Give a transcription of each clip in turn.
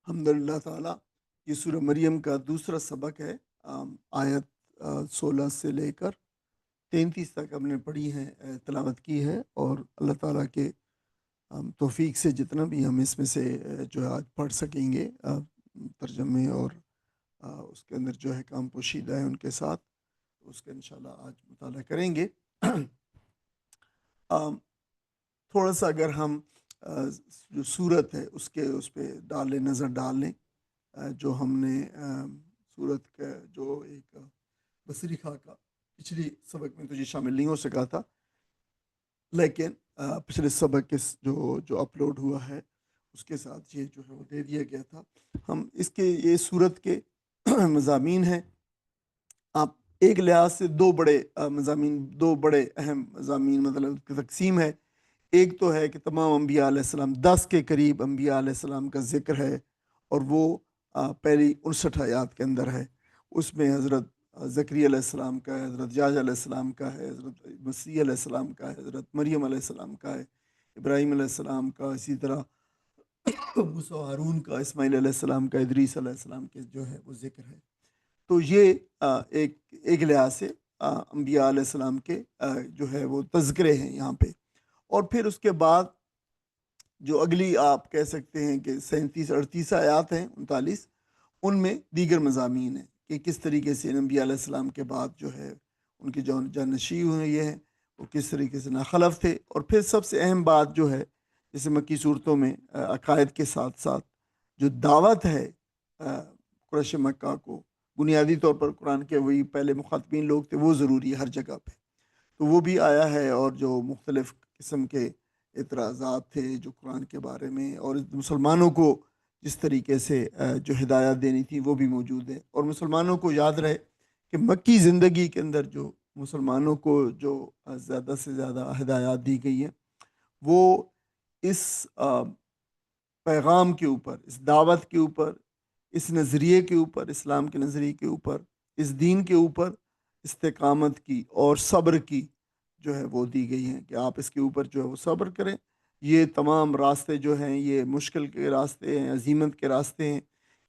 الحمدللہ تعالیٰ یہ سورہ مریم کا دوسرا سبق ہے۔ آیت 16 سے لے کر 33 تک ہم نے پڑھی ہے، تلاوت کی ہے، اور اللہ تعالیٰ کے توفیق سے جتنا بھی ہم اس میں سے جو ہے آج پڑھ سکیں گے، ترجمے اور اس کے اندر جو ہے کام پوشیدہ ہے ان کے ساتھ، اس کا انشاءاللہ آج مطالعہ کریں گے۔ تھوڑا سا اگر ہم جو صورت ہے اس پہ نظر ڈال لیں، جو ہم نے صورت کا جو ایک بصری خاکہ پچھلی سبق میں تو یہ شامل نہیں ہو سکا تھا، لیکن پچھلے سبق کے جو اپلوڈ ہوا ہے اس کے ساتھ یہ جو ہے وہ دے دیا گیا تھا۔ ہم اس کے یہ صورت کے مضامین ہیں، آپ ایک لحاظ سے دو بڑے اہم مضامین مطلب تقسیم ہے۔ ایک تو ہے کہ تمام انبیاء علیہ السلام 10 کے قریب انبیاء علیہ السلام کا ذکر ہے، اور وہ پہلی 59 آیات کے اندر ہے۔ اس میں حضرت زکریا علیہ السلام کا ہے، حضرت یحییٰ علیہ السلام کا ہے، حضرت مسیح علیہ السلام کا ہے، حضرت مریم علیہ السلام کا ہے، ابراہیم علیہ السلام کا، اسی طرح موسیٰ و ہارون کا، اسماعیل علیہ السلام کا، ادریس علیہ السلام کے جو ہے وہ ذکر ہے۔ تو یہ ایک لحاظ سے انبیاء علیہ السلام کے جو ہے وہ تذکرے ہیں یہاں پہ۔ اور پھر اس کے بعد جو اگلی آپ کہہ سکتے ہیں کہ 37-38 آیات ہیں، 39، ان میں دیگر مضامین ہیں کہ کس طریقے سے انبیاء علیہ السلام کے بعد جو ہے ان کی جو جانشین ہوئے یہ ہیں وہ کس طریقے سے ناخلف تھے۔ اور پھر سب سے اہم بات جو ہے، جیسے مکی صورتوں میں عقائد کے ساتھ ساتھ جو دعوت ہے قریش مکہ کو، بنیادی طور پر قرآن کے وہی پہلے مخاطبین لوگ تھے، وہ ضروری ہے ہر جگہ پہ، تو وہ بھی آیا ہے، اور جو مختلف قسم کے اعتراضات تھے جو قرآن کے بارے میں، اور مسلمانوں کو جس طریقے سے جو ہدایات دینی تھی وہ بھی موجود ہے۔ اور مسلمانوں کو یاد رہے کہ مکی زندگی کے اندر جو مسلمانوں کو جو زیادہ سے زیادہ ہدایات دی گئی ہیں، وہ اس پیغام کے اوپر، اس دعوت کے اوپر، اس نظریے کے اوپر، اسلام کے نظریے کے اوپر، اس دین کے اوپر استقامت کی اور صبر کی جو ہے وہ دی گئی ہیں کہ آپ اس کے اوپر جو ہے وہ صبر کریں۔ یہ تمام راستے جو ہیں یہ مشکل کے راستے ہیں، عزیمت کے راستے ہیں۔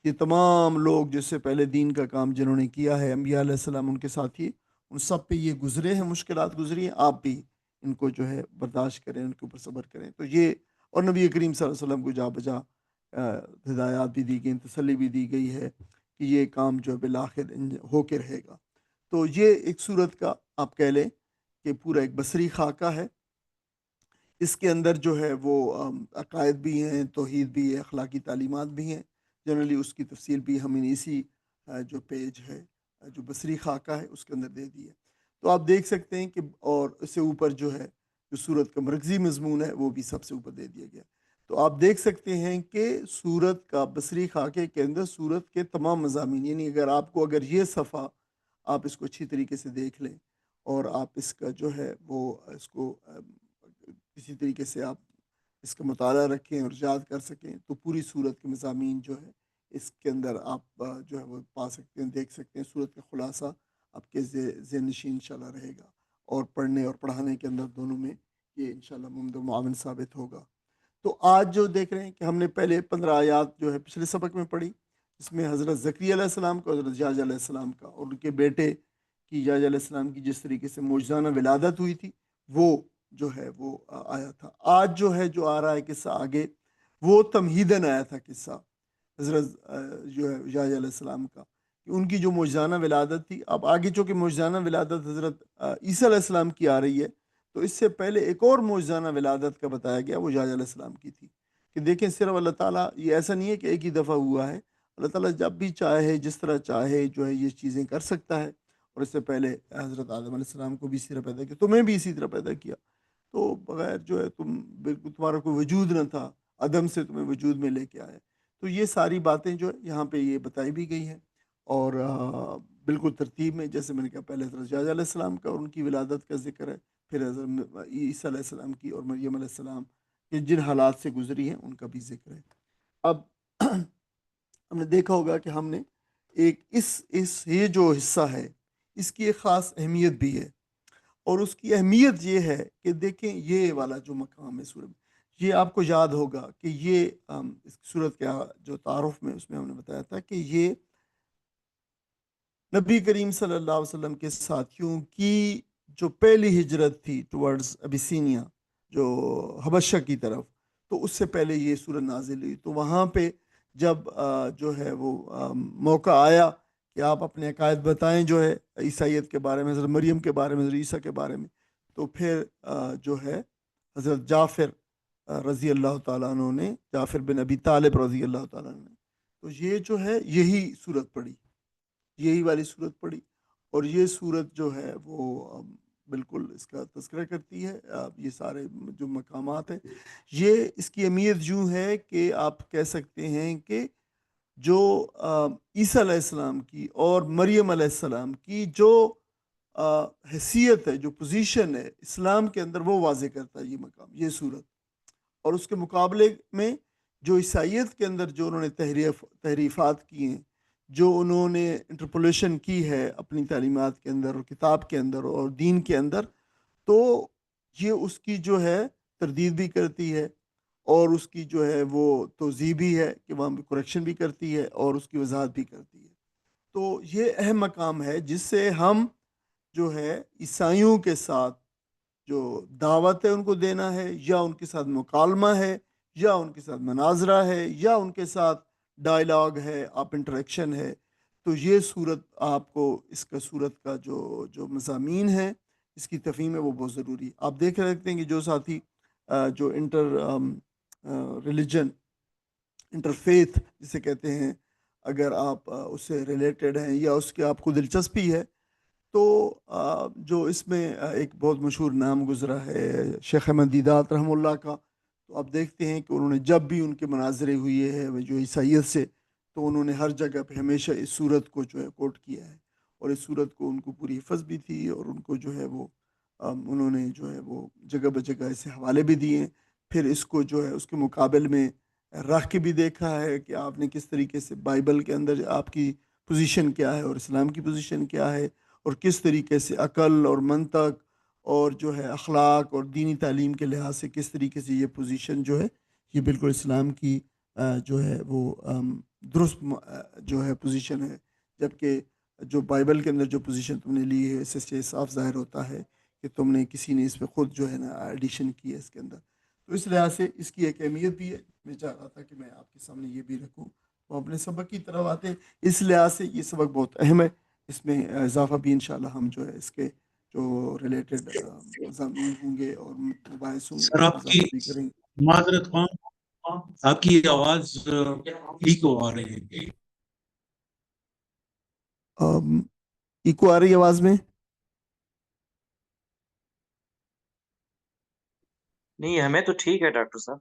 یہ تمام لوگ جس سے پہلے دین کا کام جنہوں نے کیا ہے، انبیاء علیہ السلام، ان کے ساتھی، ان سب پہ یہ گزرے ہیں، مشکلات گزری ہیں، آپ بھی ان کو جو ہے برداشت کریں، ان کے اوپر صبر کریں۔ تو یہ، اور نبی کریم صلی اللہ علیہ وسلم کو جا بجا ہدایات بھی دی گئی، تسلی بھی دی گئی ہے کہ یہ کام جو ہے بالآخر ہو کے رہے گا۔ تو یہ ایک صورت کا آپ کہہ لیں کہ پورا ایک بصری خاکہ ہے۔ اس کے اندر جو ہے وہ عقائد بھی ہیں، توحید بھی ہے، اخلاقی تعلیمات بھی ہیں۔ جنرلی اس کی تفصیل بھی ہم نے اسی جو پیج ہے جو بصری خاکہ ہے اس کے اندر دے دی ہے۔ تو آپ دیکھ سکتے ہیں کہ، اور اس سے اوپر جو ہے جو صورت کا مرکزی مضمون ہے وہ بھی سب سے اوپر دے دیا گیا۔ تو آپ دیکھ سکتے ہیں کہ صورت کا بصری خاکے کے اندر صورت کے تمام مضامین، یعنی اگر یہ صفحہ آپ اس کو اچھی طریقے سے دیکھ لیں اور آپ اس کا جو ہے وہ اس کو کسی طریقے سے آپ اس کا مطالعہ رکھیں اور یاد کر سکیں، تو پوری صورت کے مضامین جو ہے اس کے اندر آپ جو ہے وہ پا سکتے ہیں، دیکھ سکتے ہیں۔ صورت کا خلاصہ آپ کے ذہن نشین انشاءاللہ رہے گا، اور پڑھنے اور پڑھانے کے اندر دونوں میں یہ انشاءاللہ ممد و معاون ثابت ہوگا۔ تو آج جو دیکھ رہے ہیں کہ ہم نے پہلے 15 آیات جو ہے پچھلے سبق میں پڑھی، اس میں حضرت زکریا علیہ السلام کا، حضرت یحییٰ علیہ السلام کا، اور ان کے بیٹے کی یحییٰ علیہ السلام کی جس طریقے سے معجزانہ ولادت ہوئی تھی وہ جو ہے وہ آیا تھا۔ آج جو ہے جو آ رہا ہے قصہ آگے، وہ تمہیداً آیا تھا قصہ حضرت جو ہے یحییٰ علیہ السلام کا، کہ ان کی جو معجزانہ ولادت تھی۔ اب آگے چونکہ معجزانہ ولادت حضرت عیسیٰ علیہ السلام کی آ رہی ہے، تو اس سے پہلے ایک اور معجزانہ ولادت کا بتایا گیا، وہ یحییٰ علیہ السلام کی تھی۔ کہ دیکھیں صرف اللہ تعالیٰ، یہ ایسا نہیں ہے کہ ایک ہی دفعہ ہوا ہے، اللہ تعالیٰ جب بھی چاہے، جس طرح چاہے جو ہے یہ چیزیں کر سکتا ہے۔ اور اس سے پہلے حضرت آدم علیہ السلام کو بھی اسی طرح پیدا کیا، تمہیں بھی اسی طرح پیدا کیا۔ تو بغیر جو ہے بالکل تمہارا کوئی وجود نہ تھا، عدم سے تمہیں وجود میں لے کے آئے۔ تو یہ ساری باتیں جو ہے یہاں پہ یہ بتائی بھی گئی ہیں، اور بالکل ترتیب میں، جیسے میں نے کہا پہلے حضرت یحییٰ علیہ السلام کا اور ان کی ولادت کا ذکر ہے، پھر حضرت عیسیٰ علیہ السلام کی اور مریم علیہ السلام کہ جن حالات سے گزری ہیں ان کا بھی ذکر ہے۔ اب ہم نے دیکھا ہوگا کہ ہم نے ایک یہ جو حصہ ہے اس کی ایک خاص اہمیت بھی ہے، اور اس کی اہمیت یہ ہے کہ دیکھیں یہ والا جو مقام ہے سورہ میں، یہ آپ کو یاد ہوگا کہ یہ اس صورت کے جو تعارف میں اس میں ہم نے بتایا تھا کہ یہ نبی کریم صلی اللہ علیہ وسلم کے ساتھیوں کی جو پہلی ہجرت تھی ٹورڈز ابیسینیا، جو حبشہ کی طرف، تو اس سے پہلے یہ سورت نازل ہوئی. تو وہاں پہ جب جو ہے وہ موقع آیا کہ آپ اپنے عقائد بتائیں جو ہے عیسائیت کے بارے میں، حضرت مریم کے بارے میں، حضرت عیسیٰ کے بارے میں، تو پھر جو ہے حضرت جعفر رضی اللہ تعالیٰ عنہ نے، جعفر بن ابی طالب رضی اللہ تعالیٰ عنہ نے، تو یہ جو ہے یہی صورت پڑھی، یہی والی صورت پڑھی. اور یہ صورت جو ہے وہ بالکل اس کا تذکرہ کرتی ہے. یہ سارے جو مقامات ہیں، یہ اس کی اہمیت یوں ہے کہ آپ کہہ سکتے ہیں کہ جو عیسیٰ علیہ السلام کی اور مریم علیہ السلام کی جو حیثیت ہے، جو پوزیشن ہے اسلام کے اندر، وہ واضح کرتا ہے یہ مقام، یہ صورت. اور اس کے مقابلے میں جو عیسائیت کے اندر جو انہوں نے تحریفات کی ہیں، جو انہوں نے انٹرپولیشن کی ہے اپنی تعلیمات کے اندر اور کتاب کے اندر اور دین کے اندر، تو یہ اس کی جو ہے تردید بھی کرتی ہے، اور اس کی جو ہے وہ توضیح بھی ہے کہ وہاں پہ کریکشن بھی کرتی ہے اور اس کی وضاحت بھی کرتی ہے. تو یہ اہم مقام ہے جس سے ہم جو ہے عیسائیوں کے ساتھ جو دعوت ہے ان کو دینا ہے، یا ان کے ساتھ مکالمہ ہے، یا ان کے ساتھ مناظرہ ہے، یا ان کے ساتھ ڈائلاگ ہے، آپ انٹریکشن ہے. تو یہ صورت آپ کو اس کا صورت کا جو مضامین ہیں، اس کی تفہیم ہے، وہ بہت ضروری ہے. آپ دیکھ رکھتے ہیں کہ جو ساتھی جو انٹر ریلیجن، انٹرفیتھ جسے کہتے ہیں، اگر آپ اس سے ریلیٹڈ ہیں یا اس کے آپ کو دلچسپی ہے، تو جو اس میں ایک بہت مشہور نام گزرا ہے شیخ احمد دیدات رحمہ اللہ کا. تو آپ دیکھتے ہیں کہ انہوں نے جب بھی ان کے مناظرے ہوئے ہیں جو عیسائیت سے، تو انہوں نے ہر جگہ پہ ہمیشہ اس صورت کو جو ہے کوٹ کیا ہے، اور اس صورت کو ان کو پوری حفظ بھی تھی، اور ان کو جو ہے وہ انہوں نے جو ہے وہ جگہ بجگہ ایسے حوالے بھی دیے. پھر اس کو جو ہے اس کے مقابل میں رکھ کے بھی دیکھا ہے کہ آپ نے کس طریقے سے بائبل کے اندر آپ کی پوزیشن کیا ہے اور اسلام کی پوزیشن کیا ہے، اور کس طریقے سے عقل اور منطق اور جو ہے اخلاق اور دینی تعلیم کے لحاظ سے کس طریقے سے یہ پوزیشن جو ہے یہ بالکل اسلام کی جو ہے وہ درست جو ہے پوزیشن ہے. جبکہ جو بائبل کے اندر جو پوزیشن تم نے لی ہے، اس سے صاف ظاہر ہوتا ہے کہ تم نے کسی نے اس پہ خود جو ہے نا ایڈیشن کی ہے اس کے اندر. تو اس لحاظ سے اس کی ایک اہمیت بھی ہے. میں چاہ رہا تھا کہ میں آپ کے سامنے یہ بھی رکھوں. وہ اپنے سبق کی طرف آتے ہیں، اس لحاظ سے یہ سبق بہت اہم ہے. اس میں اضافہ بھی انشاءاللہ ہم جو ہے اس کے جو ریلیٹڈ مضامین ہوں گے اور مباحث ہوں گے سر اس میں آپ کی اضافہ بھی کریں گے. معذرت خواہ، آپ کی آواز ایکو آ رہی ہے. ایکو آ رہی ہے آواز میں؟ نہیں، ہمیں تو ٹھیک ہے ڈاکٹر صاحب.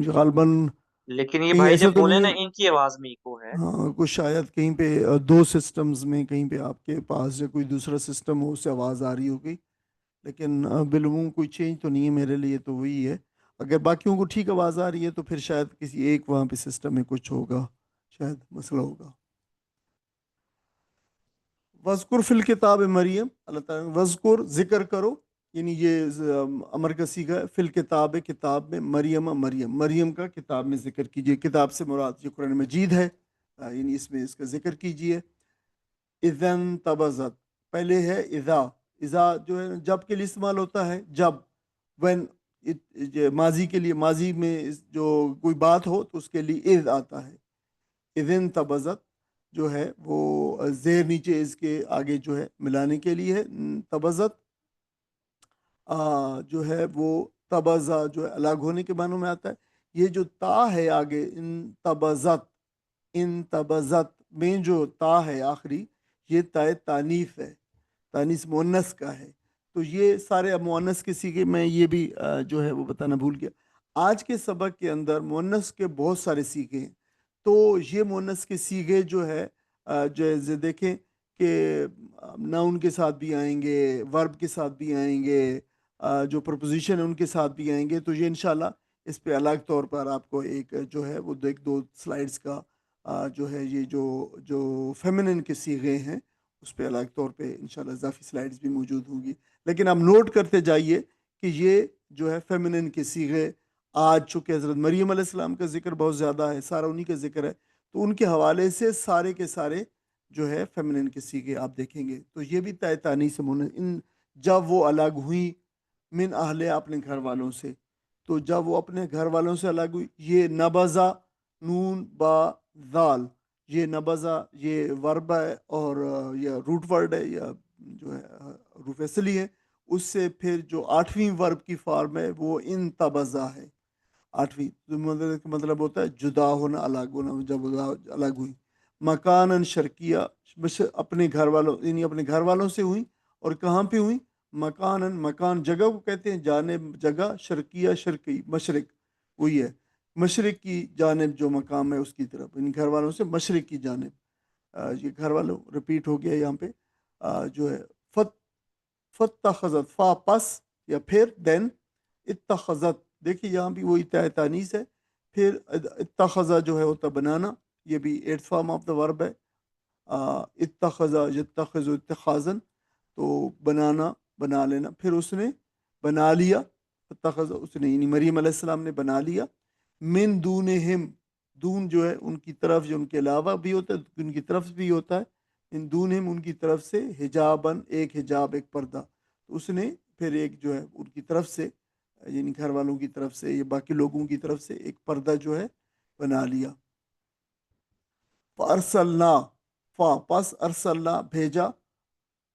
غالباً لیکن یہ کہیں بھائی ایسا جب تو بولے نہیں نا ہے، ان کی آواز میں ایکو ہے. ہاں کچھ شاید کہیں پہ دو سسٹمز میں کہیں پہ آپ کے پاس جو کوئی دوسرا سسٹم ہو، اس سے آواز آ رہی ہوگی. لیکن بالعموم کوئی چینج تو نہیں ہے، میرے لیے تو وہی ہے. اگر باقیوں کو ٹھیک آواز آ رہی ہے تو پھر شاید کسی ایک وہاں پہ سسٹم میں کچھ ہوگا، شاید مسئلہ ہوگا. وذکر فی الکتاب مریم، اللہ تعالیٰ نے وذکر ذکر کرو، یعنی یہ امر کا صیغہ ہے. فی الکتاب کتاب میں، مریم مریم مریم کا کتاب میں ذکر کیجیے. کتاب سے مراد یہ قرآن مجید ہے، یعنی اس میں اس کا ذکر کیجیے. اذن تبذت، پہلے ہے اذا. اذا جو ہے جب کے لیے استعمال ہوتا ہے، جب، when ماضی کے لیے، ماضی میں جو کوئی بات ہو تو اس کے لیے اذ آتا ہے. اذن تبذت جو ہے وہ زیر نیچے اس کے آگے جو ہے ملانے کے لیے ہے. تبذت جو ہے وہ تبذہ جو ہے الگ ہونے کے معنوں میں آتا ہے. یہ جو تا ہے آگے، ان تبذت، ان تبذت میں جو تا ہے آخری، یہ تائے تانیث ہے، تانیث مؤنث کا ہے. تو یہ سارے مؤنث کے صیغے میں یہ بھی جو ہے وہ بتانا بھول گیا. آج کے سبق کے اندر مؤنث کے بہت سارے صیغے ہیں. تو یہ مؤنث کے صیغے جو ہے جو دیکھیں کہ ناؤن کے ساتھ بھی آئیں گے، ورب کے ساتھ بھی آئیں گے، جو پرپوزیشن ہے ان کے ساتھ بھی آئیں گے. تو یہ انشاءاللہ اس پہ الگ طور پر آپ کو ایک جو ہے وہ ایک دو سلائیڈز کا جو ہے یہ جو فیمنن کے صیغے ہیں اس پہ الگ طور پہ انشاءاللہ اضافی سلائیڈز بھی موجود ہوں گی. لیکن آپ نوٹ کرتے جائیے کہ یہ جو ہے فیمنن کے صیغے آج چونکہ حضرت مریم علیہ السلام کا ذکر بہت زیادہ ہے، سارا انہی کا ذکر ہے، تو ان کے حوالے سے سارے کے سارے جو ہے فیمنن کے صیغے آپ دیکھیں گے. تو یہ بھی تائے تانی سے جب وہ الگ ہوئی من اہل اپنے گھر والوں سے، تو جب وہ اپنے گھر والوں سے الگ ہوئی، یہ نبذا نون با ذال، یہ نبذا یہ ورب ہے اور یہ روٹ ورڈ ہے یا جو ہے حروف اصلی ہے. اس سے پھر جو 8ویں ورب کی فارم ہے وہ انتبذا ہے. 8ویں مطلب ہوتا ہے جدا ہونا، الگ ہونا. جب الگ ہوئی مکانن شرقیہ، اپنے گھر والوں یعنی اپنے گھر والوں سے ہوئی. اور کہاں پہ ہوئی؟ مکانن، مکان جگہ کو کہتے ہیں، جانب جگہ، شرقیہ شرقی مشرق، وہی ہے مشرق کی جانب جو مقام ہے اس کی طرف، یعنی گھر والوں سے مشرق کی جانب. یہ گھر والوں ریپیٹ ہو گیا یہاں پہ جو ہے فتخذت فا پس یا پھر دین اتخذت. دیکھیے یہاں بھی وہی تائے تانیث ہے. پھر اتخذا جو ہے ہوتا بنانا، یہ بھی 8th فارم آف دا ورب ہے. اتخذا یتخذ اتخاذن، تو بنانا، بنا لینا. پھر اس نے بنا لیا، اتخذ اس نے یعنی مریم علیہ السلام نے بنا لیا. من دونہم، دون جو ہے ان کی طرف، جو ان کے علاوہ بھی ہوتا ہے، ان کی طرف بھی ہوتا ہے. ان دونہم ان کی طرف سے، حجابن ایک حجاب، ایک پردہ. تو اس نے پھر ایک جو ہے ان کی طرف سے یعنی گھر والوں کی طرف سے یا باقی لوگوں کی طرف سے ایک پردہ جو ہے بنا لیا. فارسلنا فا پس ارسلنا بھیجا،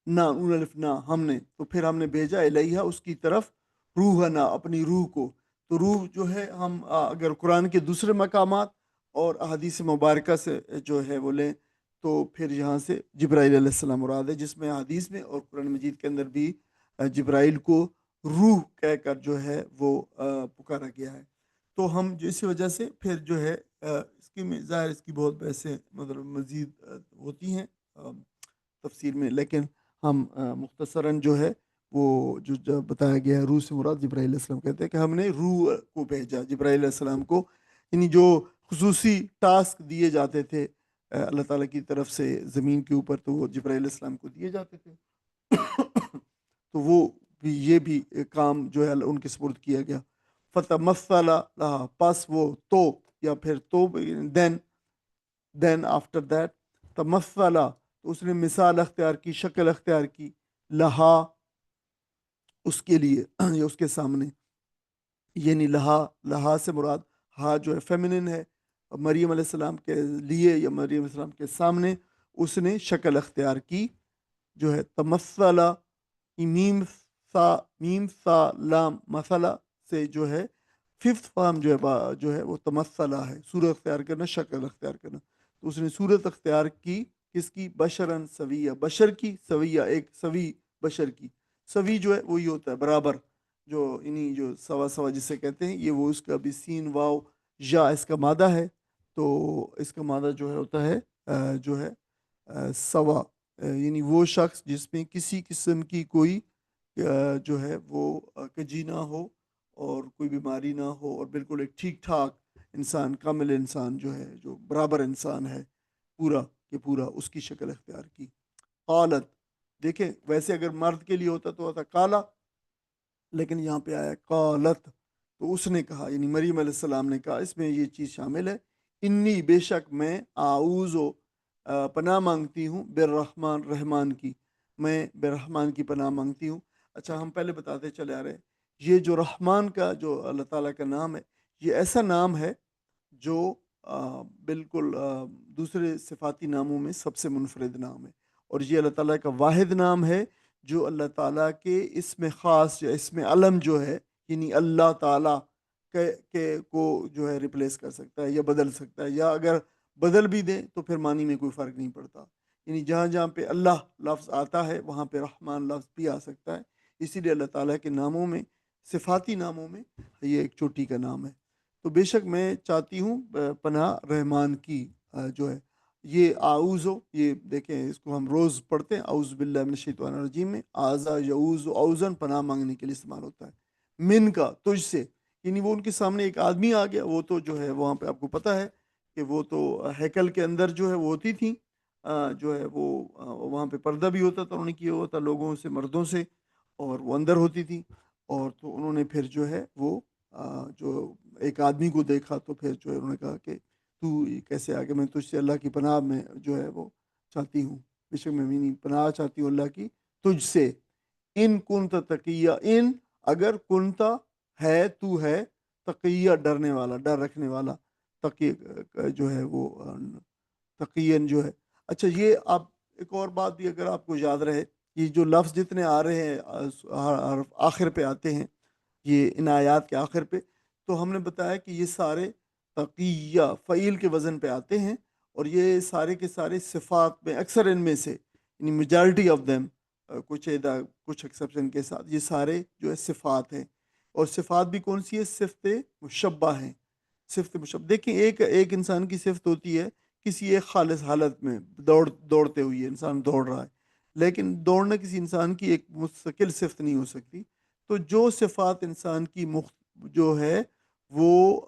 نا الف نا ہم نے، تو پھر ہم نے بھیجا الیہا اس کی طرف، روحنا اپنی روح کو. تو روح جو ہے ہم اگر قرآن کے دوسرے مقامات اور احادیث مبارکہ سے جو ہے وہ لیں تو پھر یہاں سے جبرائیل علیہ السلام مراد ہے، جس میں حدیث میں اور قرآن مجید کے اندر بھی جبرائیل کو روح کہہ کر جو ہے وہ پکارا گیا ہے. تو ہم جو اسی وجہ سے پھر جو ہے اس کی ظاہر اس کی بہت بحثیں مطلب مزید ہوتی ہیں تفسیر میں، لیکن ہم مختصراً جو ہے وہ جو بتایا گیا ہے روح سے مراد جبرائیل علیہ السلام کہتے ہیں کہ ہم نے روح کو بھیجا جبرائیل علیہ السلام کو، یعنی جو خصوصی ٹاسک دیے جاتے تھے اللہ تعالیٰ کی طرف سے زمین کے اوپر، تو وہ جبرائیل علیہ السلام کو دیے جاتے تھے. تو وہ بھی یہ بھی کام جو ہے ان کے سپرد کیا گیا. فتمثل لہا پس وہ تو یا پھر تو دین آفٹر دیٹ تمثل، تو اس نے مثال اختیار کی، شکل اختیار کی، لہا اس کے لیے یا اس کے سامنے. یعنی لہا سے مراد ہا جو ہے فیمنن ہے، مریم علیہ السلام کے لیے یا مریم علیہ السلام کے سامنے اس نے شکل اختیار کی جو ہے. تمثل میم سا لام مسئلہ سے جو ہے 5th فارم جو ہے وہ تمثلہ ہے، صورت اختیار کرنا، شکل اختیار کرنا. تو اس نے صورت اختیار کی کس کی؟ بشرن سویہ، بشر کی، سویہ ایک سوی بشر کی. سوی جو ہے وہی ہوتا ہے برابر، جو انہی جو سوا سوا جسے کہتے ہیں، یہ وہ اس کا بھی سین واو یا اس کا مادہ ہے. تو اس کا مادہ جو ہے ہوتا ہے جو ہے سوا، یعنی وہ شخص جس میں کسی قسم کی کوئی جو ہے وہ کجی نہ ہو اور کوئی بیماری نہ ہو، اور بالکل ایک ٹھیک ٹھاک انسان، کامل انسان جو ہے، جو برابر انسان ہے پورا کہ پورا، اس کی شکل اختیار کی. قالت، دیکھیں ویسے اگر مرد کے لیے ہوتا تو ہوتا کالا، لیکن یہاں پہ آیا قالت، تو اس نے کہا یعنی مریم علیہ السلام نے کہا. اس میں یہ چیز شامل ہے، انی بے شک میں اعوذ پناہ مانگتی ہوں بالرحمن رحمان کی، میں برحمان کی پناہ مانگتی ہوں. اچھا ہم پہلے بتاتے چلے آ رہے ہیں، یہ جو رحمان کا جو اللہ تعالیٰ کا نام ہے، یہ ایسا نام ہے جو بالکل دوسرے صفاتی ناموں میں سب سے منفرد نام ہے، اور یہ اللہ تعالیٰ کا واحد نام ہے جو اللہ تعالیٰ کے اسم خاص یا اسم علم جو ہے، یعنی اللہ تعالیٰ کے کو جو ہے ریپلیس کر سکتا ہے یا بدل سکتا ہے، یا اگر بدل بھی دیں تو پھر معنی میں کوئی فرق نہیں پڑتا. یعنی جہاں جہاں پہ اللہ لفظ آتا ہے وہاں پہ رحمان لفظ بھی آ سکتا ہے. اسی لیے اللہ تعالیٰ کے ناموں میں، صفاتی ناموں میں، یہ ایک چوٹی کا نام ہے. تو بے شک میں چاہتی ہوں پناہ رحمان کی جو ہے. یہ اعوذ، یہ دیکھیں اس کو ہم روز پڑھتے ہیں، اعوذ باللہ من الشیطان الرجیم میں اعوذ یعوذ اوزن پناہ مانگنے کے لیے استعمال ہوتا ہے. من کا تجھ سے، یعنی وہ ان کے سامنے ایک آدمی آ گیا، وہ تو جو ہے وہاں پہ آپ کو پتہ ہے کہ وہ تو ہیکل کے اندر جو ہے وہ ہوتی تھیں جو ہے وہ وہاں پہ پردہ بھی ہوتا تھا انہوں نے کیا ہوا تھا لوگوں سے، مردوں سے، اور وہ اندر ہوتی تھی. اور تو انہوں نے پھر جو ہے وہ جو ایک آدمی کو دیکھا تو پھر جو ہے انہوں نے کہا کہ تو یہ کیسے آگے، میں تجھ سے اللہ کی پناہ میں جو ہے وہ چاہتی ہوں، بے شک میں نہیں پناہ چاہتی ہوں اللہ کی تجھ سے، ان کنت تقیہ، ان اگر کنتا ہے تو ہے تقیہ ڈرنے والا، ڈر رکھنے والا، تقی جو ہے وہ تقین جو ہے۔ اچھا یہ آپ ایک اور بات بھی اگر آپ کو یاد رہے، یہ جو لفظ جتنے آ رہے ہیں آخر پہ آتے ہیں، یہ ان آیات کے آخر پہ، تو ہم نے بتایا کہ یہ سارے تقیہ فعیل کے وزن پہ آتے ہیں، اور یہ سارے کے سارے صفات میں اکثر ان میں سے یعنی میجارٹی آف دیم، کچھ کچھ ایکسیپشن کے ساتھ یہ سارے جو ہے صفات ہیں، اور صفات بھی کون سی ہے؟ صفت مشبہ ہیں، صفت مشبہ۔ دیکھیں ایک انسان کی صفت ہوتی ہے کسی ایک خالص حالت میں دوڑتے ہوئے انسان دوڑ رہا ہے، لیکن دوڑنا کسی انسان کی ایک مستقل صفت نہیں ہو سکتی۔ تو جو صفات انسان کی جو ہے وہ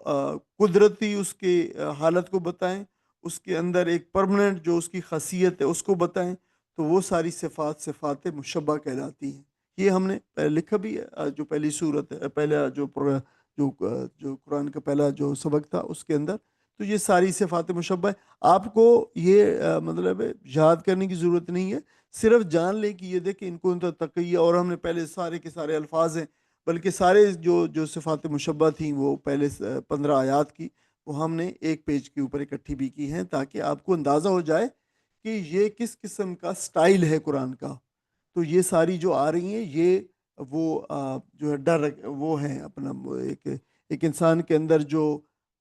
قدرتی اس کے حالت کو بتائیں، اس کے اندر ایک پرمننٹ جو اس کی خاصیت ہے اس کو بتائیں، تو وہ ساری صفات مشبہ کہلاتی ہیں۔ یہ ہم نے لکھا بھی ہے، جو پہلی صورت ہے، پہلا جو قرآن کا پہلا جو سبق تھا اس کے اندر، تو یہ ساری صفات مشبہ ہے۔ آپ کو یہ مطلب یاد کرنے کی ضرورت نہیں ہے، صرف جان لیں کہ یہ دیکھیں ان کو تقیہ، اور ہم نے پہلے سارے کے سارے الفاظ ہیں، بلکہ سارے جو صفات مشبہ تھیں وہ پہلے 15 آیات کی، وہ ہم نے ایک پیج کے اوپر اکٹھی بھی کی ہیں، تاکہ آپ کو اندازہ ہو جائے کہ یہ کس قسم کا سٹائل ہے قرآن کا۔ تو یہ ساری جو آ رہی ہیں یہ وہ جو ہے ڈر وہ ہیں اپنا ایک انسان کے اندر جو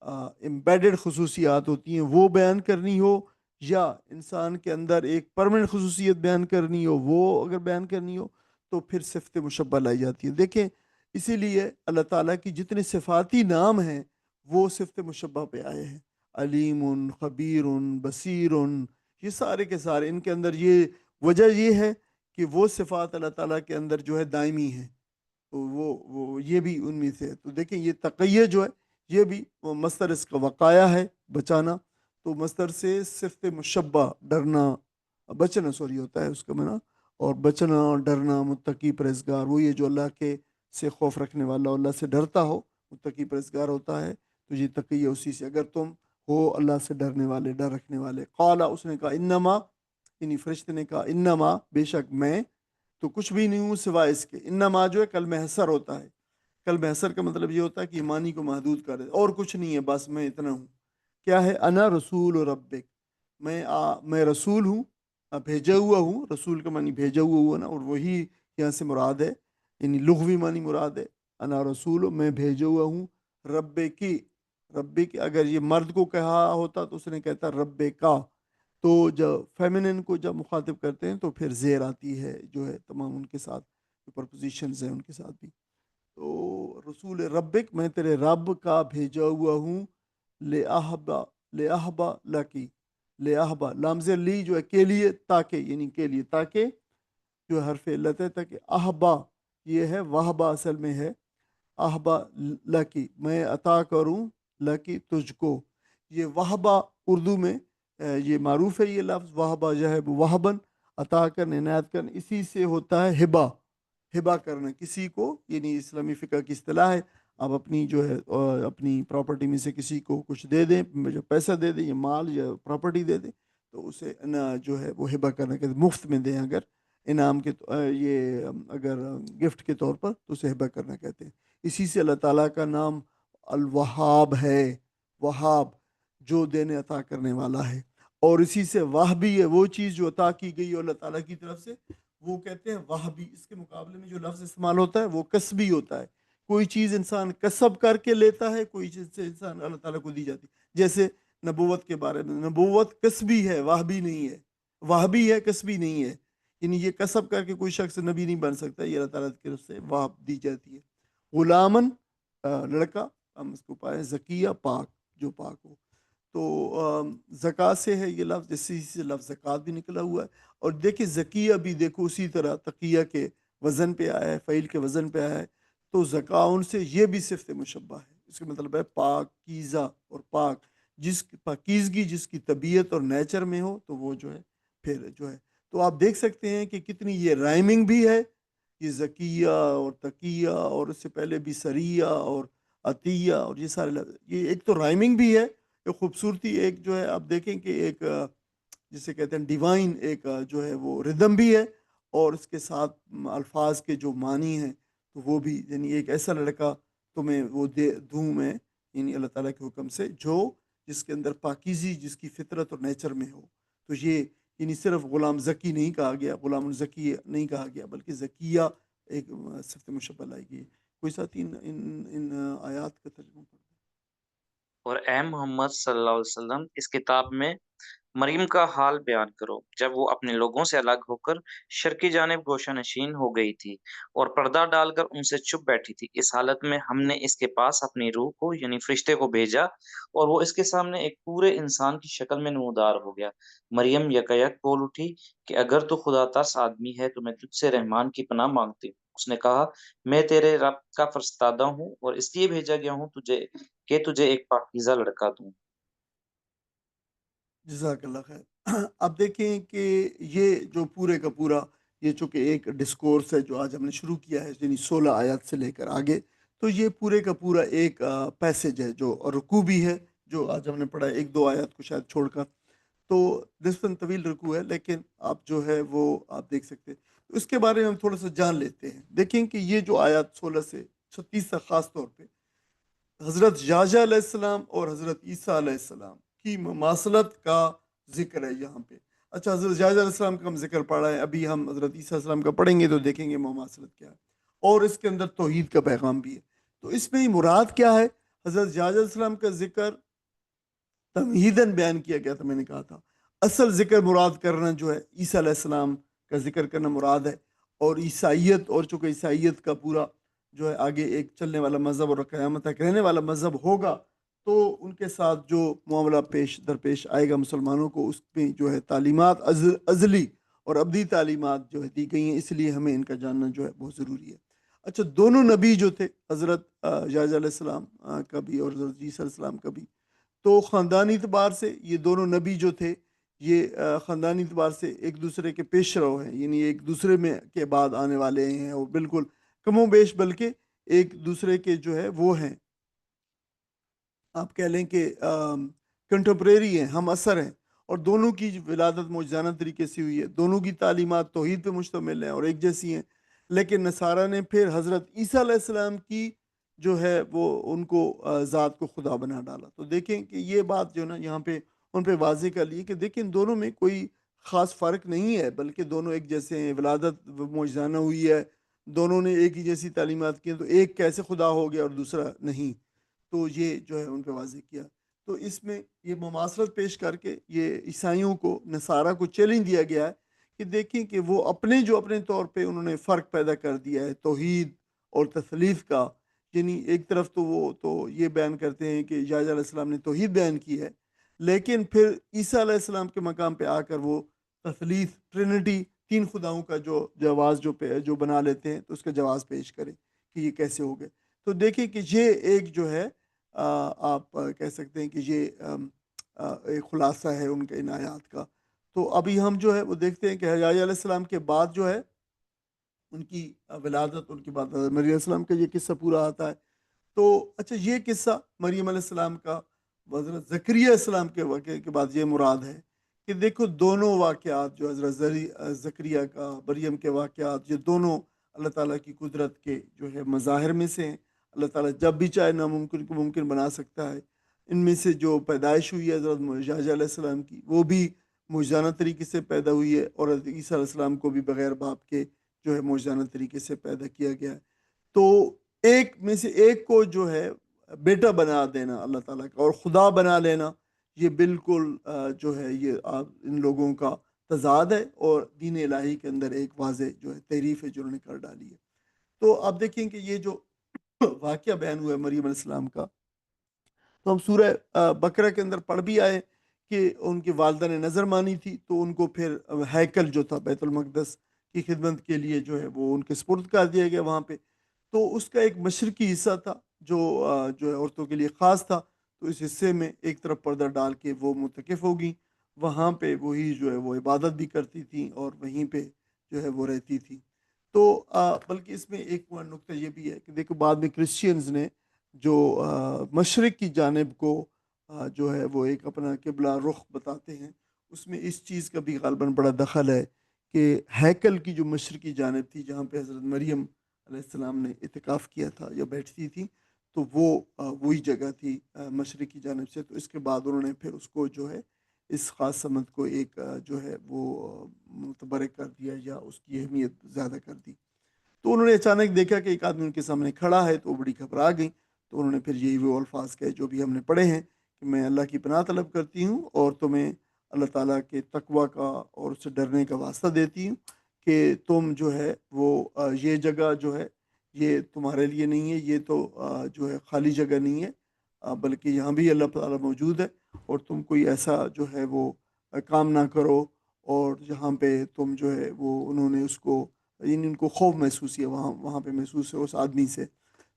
امبیڈڈ خصوصیات ہوتی ہیں وہ بیان کرنی ہو، یا انسان کے اندر ایک پرمننٹ خصوصیت بیان کرنی ہو، وہ اگر بیان کرنی ہو تو پھر صفت مشبہ لائی جاتی ہے۔ دیکھیں اسی لیے اللہ تعالیٰ کی جتنے صفاتی نام ہیں وہ صفت مشبہ پہ آئے ہیں، علیم، خبیر، بصیر، یہ سارے کے سارے ان کے اندر یہ وجہ یہ ہے کہ وہ صفات اللہ تعالیٰ کے اندر جو ہے دائمی ہیں، تو وہ یہ بھی ان میں سے ہے۔ تو دیکھیں یہ تقیہ جو ہے یہ بھی مصدر اس کا وقایا ہے، بچانا، تو مصدر سے صفت مشبہ ڈرنا بچنا سوری ہوتا ہے اس کا معنی، اور بچنا ڈرنا متقی پرہیزگار، وہ یہ جو اللہ کے سے خوف رکھنے والا، اللہ سے ڈرتا ہو، متقی پرہیزگار ہوتا ہے، تو یہ تقیہ اسی سے، اگر تم ہو اللہ سے ڈرنے والے، ڈر رکھنے والے۔ قالا، اس نے کہا، انما، یعنی فرشتے نے کہا، انما، بے شک میں تو کچھ بھی نہیں ہوں سوائے اس کے۔ انما جو ہے کلمہ حصر ہوتا ہے، کلمہ حصر کا مطلب یہ ہوتا ہے کہ معنی کو محدود کر دے، اور کچھ نہیں ہے، بس میں اتنا ہوں۔ کیا ہے؟ انا رسول ربک، میں رسول ہوں، بھیجا ہوا ہوں، رسول کا معنی بھیجا ہوا نا، اور وہی یہاں سے مراد ہے، یعنی لغوی معنی مراد ہے، انا رسول، میں بھیجا ہوا ہوں، رب کی، رب کی اگر یہ مرد کو کہا ہوتا تو اس نے کہتا رب کا، تو جب فیمنن کو جب مخاطب کرتے ہیں تو پھر زیر آتی ہے جو ہے تمام ان کے ساتھ جو پرپوزیشنز ہیں ان کے ساتھ بھی۔ تو رسول ربک، میں تیرے رب کا بھیجا ہوا ہوں، لے احبا لکی، لے احبا، لامز لی جو ہے کے لیے، تاکہ، یعنی کے لیے، تاکہ جو حرف علت ہے، تاکہ احبا یہ ہے وہبا اصل میں ہے، احبا لکی، میں عطا کروں، لکی تجھ کو، یہ وہبا اردو میں یہ معروف ہے، یہ لفظ وہبا یہب وہبن، عطا کرنا، عنایت کرنا، اسی سے ہوتا ہے ہبا، ہبا کرنا کسی کو، یعنی اسلامی فقہ کی اصطلاح ہے، آپ اپنی جو ہے اپنی پراپرٹی میں سے کسی کو کچھ دے دیں، جو پیسہ دے دیں یا مال یا پراپرٹی دے دیں، تو اسے جو ہے وہ ہبا کرنا کہتے ہیں، مفت میں دیں اگر انعام کے یہ اگر گفٹ کے طور پر، تو اسے ہبا کرنا کہتے ہیں۔ اسی سے اللہ تعالیٰ کا نام الوہاب ہے، وہاب جو دینے عطا کرنے والا ہے، اور اسی سے واہبی ہے وہ چیز جو عطا کی گئی ہے اللہ تعالیٰ کی طرف سے، وہ کہتے ہیں واہبی۔ اس کے مقابلے میں جو لفظ استعمال ہوتا ہے وہ کسبی ہوتا ہے، کوئی چیز انسان کسب کر کے لیتا ہے، کوئی چیز سے انسان اللہ تعالیٰ کو دی جاتی ہے، جیسے نبوت کے بارے میں، نبوت کسبی ہے، واہبی نہیں ہے، واہبی ہے کسبی نہیں ہے، یعنی یہ کسب کر کے کوئی شخص نبی نہیں بن سکتا، یہ اللہ تعالیٰ کی طرف سے واہب دی جاتی ہے۔ غلامن، لڑکا، ہم اس کو پائے زکیہ، پاک، جو پاک ہو، تو زکوٰۃ سے ہے یہ لفظ، اسی سے لفظ زکوٰۃ بھی نکلا ہوا ہے، اور دیکھیں زکیہ بھی دیکھو اسی طرح تقیہ کے وزن پہ آیا ہے، فعیل کے وزن پہ آیا ہے، تو زکاؤن سے یہ بھی صفت مشبہ ہے، اس کا مطلب ہے پاکیزہ اور پاک، جس کی پاکیزگی جس کی طبیعت اور نیچر میں ہو تو وہ جو ہے پھر جو ہے، تو آپ دیکھ سکتے ہیں کہ کتنی یہ رائمنگ بھی ہے، یہ زکیہ اور تقیہ اور اس سے پہلے بھی سریہ اور عطیہ اور یہ سارے لفظ، یہ ایک تو رائمنگ بھی ہے، ایک خوبصورتی، ایک جو ہے آپ دیکھیں کہ ایک جسے کہتے ہیں ڈیوائن ایک جو ہے وہ ردم بھی ہے، اور اس کے ساتھ الفاظ کے جو معنی ہیں تو وہ بھی، یعنی ایک ایسا لڑکا تمہیں وہ دے دوں میں، یعنی اللہ تعالیٰ کے حکم سے، جو جس کے اندر پاکیزی، جس کی فطرت اور نیچر میں ہو. تو یہ یعنی صرف غلام ذکی نہیں کہا گیا، غلام الذکی نہیں کہا گیا، بلکہ ذکیہ ایک صفت مشبہ لائی گئی. کوئی ساتھی ان آیات کا ترجمہ پڑھ دیں؟ اور اے محمد صلی اللہ علیہ وسلم اس کتاب میں مریم کا حال بیان کرو جب وہ اپنے لوگوں سے الگ ہو کر شر کی جانب گوشہ نشین ہو گئی تھی اور پردہ ڈال کر ان سے چپ بیٹھی تھی. اس حالت میں ہم نے اس کے پاس اپنی روح کو یعنی فرشتے کو بھیجا اور وہ اس کے سامنے ایک پورے انسان کی شکل میں نمودار ہو گیا. مریم یکایک بول اٹھی کہ اگر تو خدا ترس آدمی ہے تو میں تجھ سے رحمان کی پناہ مانگتی ہوں. اس نے کہا میں تیرے رب کا فرستادہ ہوں اور اس لیے بھیجا گیا ہوں تجھے ایک پاکیزہ لڑکا دوں. جزاک اللہ خیر. اب دیکھیں کہ یہ جو پورے کا پورا، یہ چونکہ ایک ڈسکورس ہے جو آج ہم نے شروع کیا ہے، یعنی 16 آیات سے لے کر آگے، تو یہ پورے کا پورا ایک پیسج ہے جو رکوع بھی ہے، جو آج ہم نے پڑھا ہے، ایک دو آیات کو شاید چھوڑ کر. تو نسبتاً طویل رکوع ہے، لیکن آپ جو ہے وہ آپ دیکھ سکتے ہیں. تو اس کے بارے میں ہم تھوڑا سا جان لیتے ہیں. دیکھیں کہ یہ جو آیات 16 سے 36 تک خاص طور پہ حضرت یحییٰ علیہ السلام اور حضرت عیسیٰ علیہ السلام کی مماثلت کا ذکر ہے یہاں پہ. اچھا، حضرت یحییٰ علیہ السلام کا ہم ذکر پڑھ رہے ہیں، ابھی ہم حضرت عیسیٰ علیہ السلام کا پڑھیں گے تو دیکھیں گے مماثلت کیا ہے، اور اس کے اندر توحید کا پیغام بھی ہے. تو اس میں مراد کیا ہے؟ حضرت یحییٰ علیہ السلام کا ذکر تمہیداً بیان کیا گیا تھا، میں نے کہا تھا. اصل ذکر مراد کرنا جو ہے عیسیٰ علیہ السلام کا ذکر کرنا مراد ہے. اور عیسائیت، اور چونکہ عیسائیت کا پورا جو ہے آگے ایک چلنے والا مذہب اور قیامت تک رہنے والا مذہب ہوگا، تو ان کے ساتھ جو معاملہ پیش درپیش آئے گا مسلمانوں کو، اس میں جو ہے تعلیمات ازلی اور ابدی تعلیمات جو ہے دی گئی ہیں، اس لیے ہمیں ان کا جاننا جو ہے بہت ضروری ہے. اچھا، دونوں نبی جو تھے، حضرت یحییٰ علیہ السلام کا بھی اور حضرت عیسیٰ علیہ السلام کا بھی، تو خاندانی اعتبار سے یہ دونوں نبی جو تھے، یہ خاندانی اعتبار سے ایک دوسرے کے پیش رو ہیں، یعنی ایک دوسرے میں کے بعد آنے والے ہیں، اور بالکل کم و بیش بلکہ ایک دوسرے کے جو ہے وہ ہیں، آپ کہہ لیں کہ کنٹمپریری ہیں، ہم اثر ہیں. اور دونوں کی ولادت معجزانہ طریقے سے ہوئی ہے، دونوں کی تعلیمات توحید پہ مشتمل ہیں اور ایک جیسی ہیں. لیکن نصارہ نے پھر حضرت عیسیٰ علیہ السلام کی جو ہے وہ ان کو ذات کو خدا بنا ڈالا. تو دیکھیں کہ یہ بات جو نا یہاں پہ ان پہ واضح کر لی کہ دیکھیں دونوں میں کوئی خاص فرق نہیں ہے، بلکہ دونوں ایک جیسے ہیں. ولادت معجزانہ ہوئی ہے، دونوں نے ایک ہی جیسی تعلیمات کی ہیں، تو ایک کیسے خدا ہو گیا اور دوسرا نہیں؟ تو یہ جو ہے ان پہ واضح کیا. تو اس میں یہ مماثلت پیش کر کے یہ عیسائیوں کو، نصارہ کو چیلنج دیا گیا ہے کہ دیکھیں کہ وہ اپنے طور پہ انہوں نے فرق پیدا کر دیا ہے توحید اور تثلیث کا. یعنی ایک طرف تو وہ تو یہ بیان کرتے ہیں کہ یحییٰ علیہ السلام نے توحید بیان کی ہے، لیکن پھر عیسیٰ علیہ السلام کے مقام پہ آ کر وہ تثلیث، ٹرینٹی، تین خداؤں کا جو جواز جو بنا لیتے ہیں، تو اس کا جواز پیش کریں کہ یہ کیسے ہو گئے. تو دیکھیں کہ یہ ایک جو ہے آپ کہہ سکتے ہیں کہ یہ ایک خلاصہ ہے ان کے ان آیات کا. تو ابھی ہم جو ہے وہ دیکھتے ہیں کہ یحییٰ علیہ السلام کے بعد جو ہے ان کی ولادت، ان کے بعد مریم علیہ السلام کا یہ قصہ پورا آتا ہے. تو اچھا، یہ قصہ مریم علیہ السلام کا حضرت زکریا السلام کے واقعے کے بعد یہ مراد ہے کہ دیکھو دونوں واقعات جو حضرت زکریا کا، مریم کے واقعات، یہ دونوں اللہ تعالیٰ کی قدرت کے جو ہے مظاہر میں سے ہیں. اللہ تعالیٰ جب بھی چاہے ناممکن کو ممکن بنا سکتا ہے. ان میں سے جو پیدائش ہوئی ہے حضرت یحییٰ علیہ السلام کی، وہ بھی معجزانہ طریقے سے پیدا ہوئی ہے، اور حضرت عیسیٰ علیہ السلام کو بھی بغیر باپ کے جو ہے معجزانہ طریقے سے پیدا کیا گیا ہے. تو ایک میں سے ایک کو جو ہے بیٹا بنا دینا اللہ تعالیٰ کا اور خدا بنا لینا، یہ بالکل جو ہے یہ ان لوگوں کا تضاد ہے، اور دین الہی کے اندر ایک واضح جو ہے تحریف ہے جو انہوں نے کر ڈالی ہے. تو آپ دیکھیں کہ یہ جو واقعہ بیان ہوا ہے مریم علیہ السلام کا، تو ہم سورہ بقرہ کے اندر پڑھ بھی آئے کہ ان کی والدہ نے نظر مانی تھی، تو ان کو پھر ہیکل جو تھا بیت المقدس کی خدمت کے لیے جو ہے وہ ان کے سپرد کر دیا گیا وہاں پہ. تو اس کا ایک مشرقی حصہ تھا جو جو ہے عورتوں کے لیے خاص تھا. تو اس حصے میں ایک طرف پردہ ڈال کے وہ متکف ہوگی، وہاں پہ وہی جو ہے وہ عبادت بھی کرتی تھیں اور وہیں پہ جو ہے وہ رہتی تھی. تو بلکہ اس میں ایک نقطہ یہ بھی ہے کہ دیکھو بعد میں کرسچینز نے جو مشرق کی جانب کو جو ہے وہ ایک اپنا قبلہ رخ بتاتے ہیں، اس میں اس چیز کا بھی غالباً بڑا دخل ہے کہ ہیکل کی جو مشرقی جانب تھی جہاں پہ حضرت مریم علیہ السلام نے اعتکاف کیا تھا یا بیٹھتی تھی، تو وہ وہی جگہ تھی مشرق کی جانب سے. تو اس کے بعد انہوں نے پھر اس کو جو ہے اس خاص سمت کو ایک جو ہے وہ متبرک کر دیا یا اس کی اہمیت زیادہ کر دی. تو انہوں نے اچانک دیکھا کہ ایک آدمی ان کے سامنے کھڑا ہے تو وہ بڑی گھبرا گئی. تو انہوں نے پھر یہی وہ الفاظ کہے جو بھی ہم نے پڑھے ہیں کہ میں اللہ کی پناہ طلب کرتی ہوں اور تمہیں اللہ تعالیٰ کے تقوی کا اور اس سے ڈرنے کا واسطہ دیتی ہوں کہ تم جو ہے وہ یہ جگہ جو ہے یہ تمہارے لیے نہیں ہے، یہ تو جو ہے خالی جگہ نہیں ہے، بلکہ یہاں بھی اللہ تعالیٰ موجود ہے. اور تم کوئی ایسا جو ہے وہ کام نہ کرو اور جہاں پہ تم جو ہے وہ انہوں نے اس کو یعنی ان کو خوف محسوس کیا وہاں پہ محسوس ہے اس آدمی سے.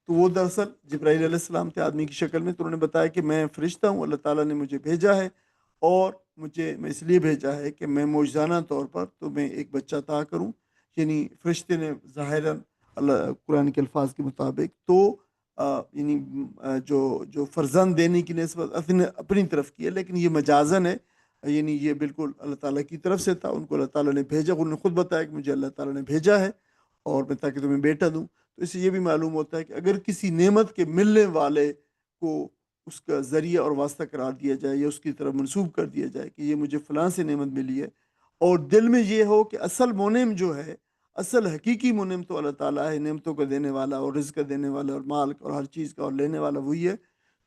تو وہ دراصل جبرائیل علیہ السلام تھے آدمی کی شکل میں. تو انہوں نے بتایا کہ میں فرشتہ ہوں، اللہ تعالیٰ نے مجھے بھیجا ہے اور میں اس لیے بھیجا ہے کہ میں معجزانہ طور پر تمہیں ایک بچہ عطا کروں. یعنی فرشتے نے ظاہراً اللہ قرآن کے الفاظ کے مطابق تو یعنی جو فرزند دینے کی نسبت اپنی طرف کی ہے، لیکن یہ مجازن ہے، یعنی یہ بالکل اللہ تعالیٰ کی طرف سے تھا. ان کو اللہ تعالیٰ نے بھیجا، انہوں نے خود بتایا کہ مجھے اللہ تعالیٰ نے بھیجا ہے اور میں تاکہ تمہیں بیٹا دوں. تو اس سے یہ بھی معلوم ہوتا ہے کہ اگر کسی نعمت کے ملنے والے کو اس کا ذریعہ اور واسطہ قرار دیا جائے یا اس کی طرف منسوب کر دیا جائے کہ یہ مجھے فلاں سے نعمت ملی ہے، اور دل میں یہ ہو کہ اصل منعم جو ہے، اصل حقیقی منعم تو اللہ تعالیٰ ہے، نعمتوں کو دینے والا اور رزق دینے والا اور مال اور ہر چیز کا اور لینے والا وہی ہے.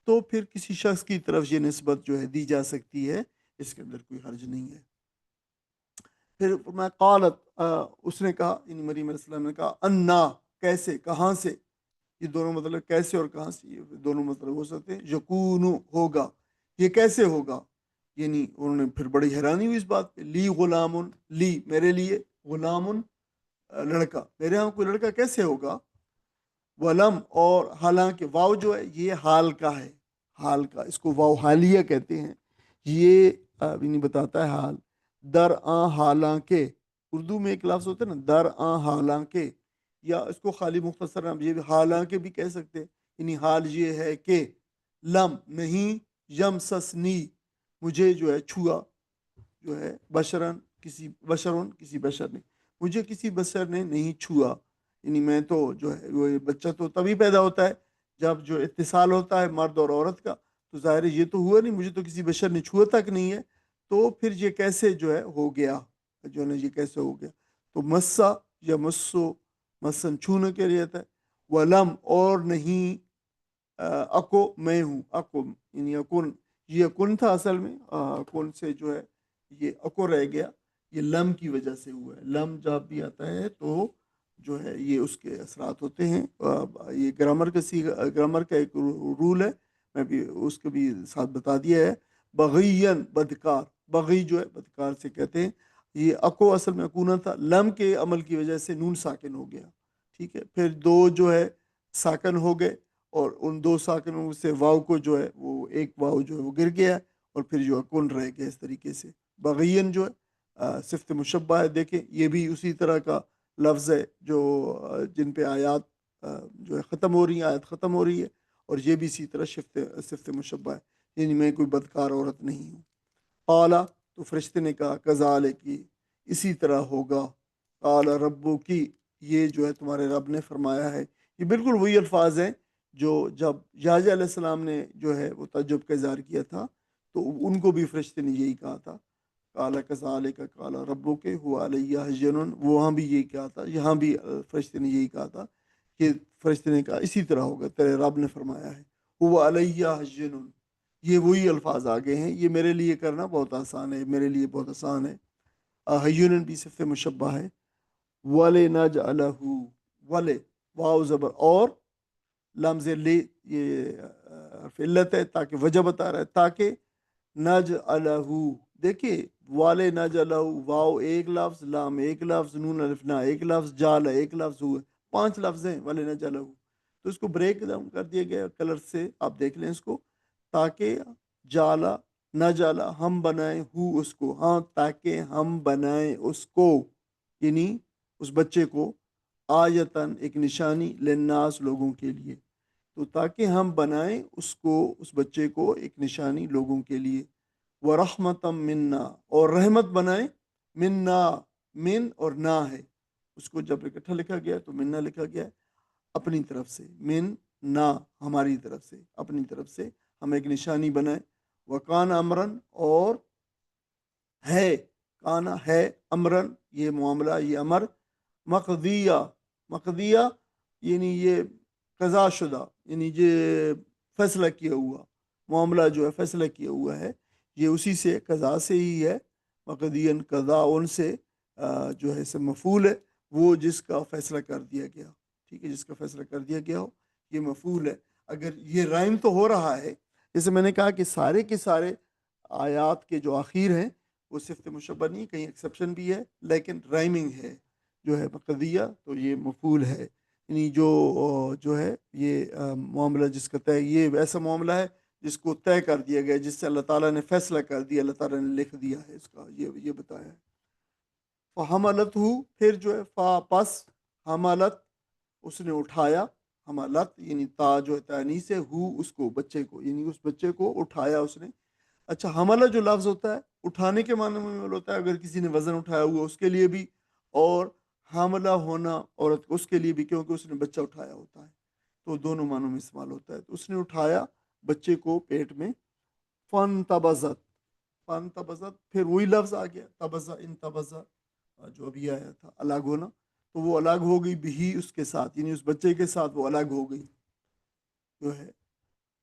تو پھر کسی شخص کی طرف یہ نسبت جو ہے دی جا سکتی ہے، اس کے اندر کوئی حرج نہیں ہے. پھر میں قالت اس نے کہا، یعنی مریم علیہ السلام نے کہا انا، کیسے، کہاں سے. یہ دونوں مطلب کیسے اور کہاں سے، یہ دونوں مطلب ہو سکتے ہیں. یکون، ہوگا، یہ کیسے ہوگا. یعنی انہوں نے پھر بڑی حیرانی ہوئی اس بات پہ. لی غلام، لی میرے لیے، غلام لڑکا، میرے ہاں کوئی لڑکا کیسے ہوگا. ولم، اور حالانکہ، واو جو ہے یہ حال کا ہے، حال کا، اس کو واو حالیہ کہتے ہیں. یہ نہیں بتاتا ہے حال. در آں حالانکہ، اردو میں ایک لفظ ہوتا ہے نا در آں حالانکہ، یا اس کو خالی مختصر نام یہ حالانکہ بھی کہہ سکتے ہیں. یعنی حال یہ ہے کہ لم نہیں، یم سسنی مجھے جو ہے چھوا جو ہے، بشرن کسی بشر نے، مجھے کسی بشر نے نہیں چھوا. یعنی میں تو جو ہے وہ بچہ تو تبھی پیدا ہوتا ہے جب جو اتصال ہوتا ہے مرد اور عورت کا. تو ظاہر ہے یہ تو ہوا نہیں، مجھے تو کسی بشر نے چھوا تک نہیں ہے. تو پھر یہ کیسے جو ہے ہو گیا، جو ہے نا یہ کیسے ہو گیا. تو مسا یا مسو، مثلاً چھونے کے لیے ہے. ولم، اور نہیں، اکو میں ہوں، اکو یعنی اکن، یہ اکن تھا اصل میں، اکن سے جو ہے یہ اکو رہ گیا، یہ لم کی وجہ سے ہوا ہے. لم جب بھی آتا ہے تو جو ہے یہ اس کے اثرات ہوتے ہیں. یہ گرامر کا ایک رول ہے، میں بھی اس کو بھی ساتھ بتا دیا ہے. بغین، بدکار، بغی جو ہے بدکار سے کہتے ہیں. یہ اکو اصل میں اکونا تھا، لم کے عمل کی وجہ سے نون ساکن ہو گیا. ٹھیک ہے، پھر دو جو ہے ساکن ہو گئے اور ان دو ساکنوں سے واو کو جو ہے وہ ایک واو جو ہے وہ گر گیا اور پھر جو اکن رہ گیا. اس طریقے سے بغین جو ہے صفت مشبہ ہے. دیکھیں یہ بھی اسی طرح کا لفظ ہے جو جن پہ آیات جو ہے ختم ہو رہی ہیں، آیت ختم ہو رہی ہے، اور یہ بھی اسی طرح صفت مشبہ ہے. یعنی میں کوئی بدکار عورت نہیں ہوں. قالا، تو فرشتے نے کہا کذالک، اسی طرح ہوگا. قال ربو کی، یہ جو ہے تمہارے رب نے فرمایا ہے. یہ بالکل وہی الفاظ ہیں جو جب یحییٰ علیہ السلام نے جو ہے وہ تعجب کا اظہار کیا تھا تو ان کو بھی فرشتے نے یہی کہا تھا. قال کذالک قال ربک هو علی هین، وہاں بھی یہی کہا تھا، یہاں بھی فرشتے نے یہی کہا تھا کہ فرشتے نے کہا اسی طرح ہوگا، تیرے رب نے فرمایا ہے. هو علی هین، یہ وہی الفاظ آگے ہیں. یہ میرے لیے کرنا بہت آسان ہے، میرے لیے بہت آسان ہے. حیون بھی صفت مشبہ ہے. وَلِنَجْعَلَهُ، ولے واو زبر اور لمز لے، یہ فعلت ہے تاکہ وجہ بتا رہا ہے، تاکہ نجعلہ، دیکھیے والے نجعلہ، واو ایک لفظ، لام ایک لفظ، نون الف نا ایک لفظ، جال ایک لفظ، ہوئے 5 لفظ ہیں والے نجعلہ. تو اس کو بریک ڈاؤن کر دیا گیا کلر سے، آپ دیکھ لیں اس کو. تاکہ جالا نہ جالا، ہم بنائیں ہو اس کو، ہاں تاکہ ہم بنائیں اس کو، یعنی اس بچے کو. آیتن ایک نشانی للناس لوگوں کے لیے، تو تاکہ ہم بنائیں اس کو، اس بچے کو ایک نشانی لوگوں کے لیے، ورحمتم منا، اور رحمت بنائیں، منا، من اور نا ہے، اس کو جب اکٹھا لکھا گیا تو منا لکھا گیا ہے، اپنی طرف سے، من نا ہماری طرف سے، اپنی طرف سے ہم ایک نشانی بنائیں، وکان امرن، اور ہے، کانا ہے، امرن یہ معاملہ، یہ امر، مقدیہ، مقدیہ یعنی یہ قضا شدہ، یعنی یہ فیصلہ کیا ہوا معاملہ جو ہے، فیصلہ کیا ہوا ہے، یہ اسی سے، قضا سے ہی ہے، مقدین قضا ان سے جو ہے اسے مفعول ہے، وہ جس کا فیصلہ کر دیا گیا، ٹھیک ہے، جس کا فیصلہ کر دیا گیا ہو، یہ مفعول ہے۔ اگر یہ رائم تو ہو رہا ہے، جیسے میں نے کہا کہ سارے کے سارے آیات کے جو آخر ہیں وہ صفت مشبہ نہیں، کہیں ایکسیپشن بھی ہے، لیکن رائمنگ ہے جو ہے مقدیہ، تو یہ مفعول ہے، یعنی جو ہے یہ معاملہ جس کا طے، یہ ایسا معاملہ ہے جس کو طے کر دیا گیا، جس سے اللہ تعالیٰ نے فیصلہ کر دیا، اللہ تعالیٰ نے لکھ دیا ہے اس کا، یہ بتایا ہے۔ فحملت ہو، پھر جو ہے فا پس، حملت اس نے اٹھایا، حملت یعنی تا جو ہے تانیث ہے، ہو اس کو، بچے کو، یعنی اس بچے کو اٹھایا اس نے۔ اچھا، حملہ جو لفظ ہوتا ہے اٹھانے کے معنی میں ہوتا ہے، اگر کسی نے وزن اٹھایا ہوا اس کے لیے بھی، اور حاملہ ہونا عورت کو اس کے لیے بھی، کیونکہ اس نے بچہ اٹھایا ہوتا ہے، تو دونوں معنوں میں استعمال ہوتا ہے۔ تو اس نے اٹھایا بچے کو پیٹ میں، فن تبزت، فن تبزت، پھر وہی لفظ آ گیا، تبزا، ان تبزا جو ابھی آیا تھا، الگ ہونا، تو وہ الگ ہو گئی بھی اس کے ساتھ، یعنی اس بچے کے ساتھ وہ الگ ہو گئی جو ہے۔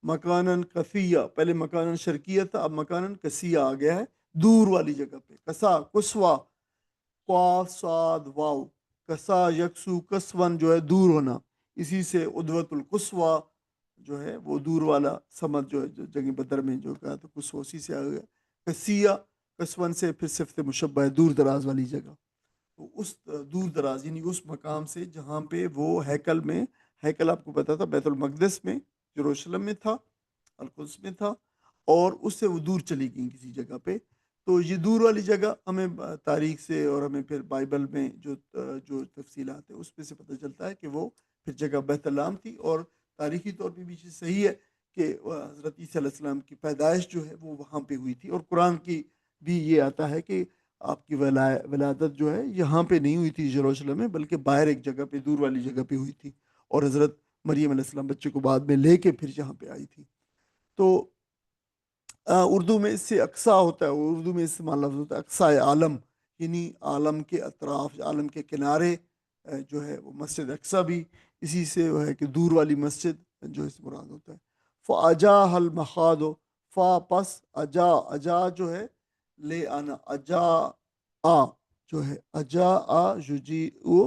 مکانن کفیہ، پہلے مکانن شرکیہ تھا، اب مکانن کسیہ آ گیا ہے، دور والی جگہ پہ، کسا، کسوا، قاف صاد واو، کسا یکسو، کسون جو ہے دور ہونا، اسی سے ادوت القصوہ جو ہے وہ دور والا سمت جو ہے، جو جنگ بدر میں جو کہا تو قصوہ اسی سے آ گیا، کسیہ، کسون سے پھر صفت مشبہ ہے، دور دراز والی جگہ، تو اس دور دراز یعنی اس مقام سے جہاں پہ وہ ہیکل میں، ہیکل آپ کو پتا تھا بیت المقدس میں، یروشلم میں تھا، القدس میں تھا، اور اس سے وہ دور چلی گئیں کسی جگہ پہ، تو یہ دور والی جگہ ہمیں تاریخ سے اور ہمیں پھر بائبل میں جو تفصیلات ہیں اس پہ سے پتہ چلتا ہے کہ وہ پھر جگہ بیت اللام تھی، اور تاریخی طور پہ بھی چیز صحیح ہے کہ حضرت عیسیٰ علیہ السلام کی پیدائش جو ہے وہ وہاں پہ ہوئی تھی، اور قرآن کی بھی یہ آتا ہے کہ آپ کی ولادت جو ہے یہاں پہ نہیں ہوئی تھی یروشلم میں، بلکہ باہر ایک جگہ پہ، دور والی جگہ پہ ہوئی تھی، اور حضرت مریم علیہ السلام بچے کو بعد میں لے کے پھر یہاں پہ آئی تھی۔ تو اردو میں اس سے اقصا ہوتا ہے، اردو میں استعمال لفظ ہوتا ہے اقصائے عالم، یعنی عالم کے اطراف، عالم کے کنارے جو ہے وہ مسجد اقصا بھی اسی سے وہ ہے کہ دور والی مسجد جو اس مراد ہوتا ہے۔ فاجا حل مخاد، فا پس، اجا، اجا جو ہے لے آنا، اجا آ جو ہے، اجا آ یجی او،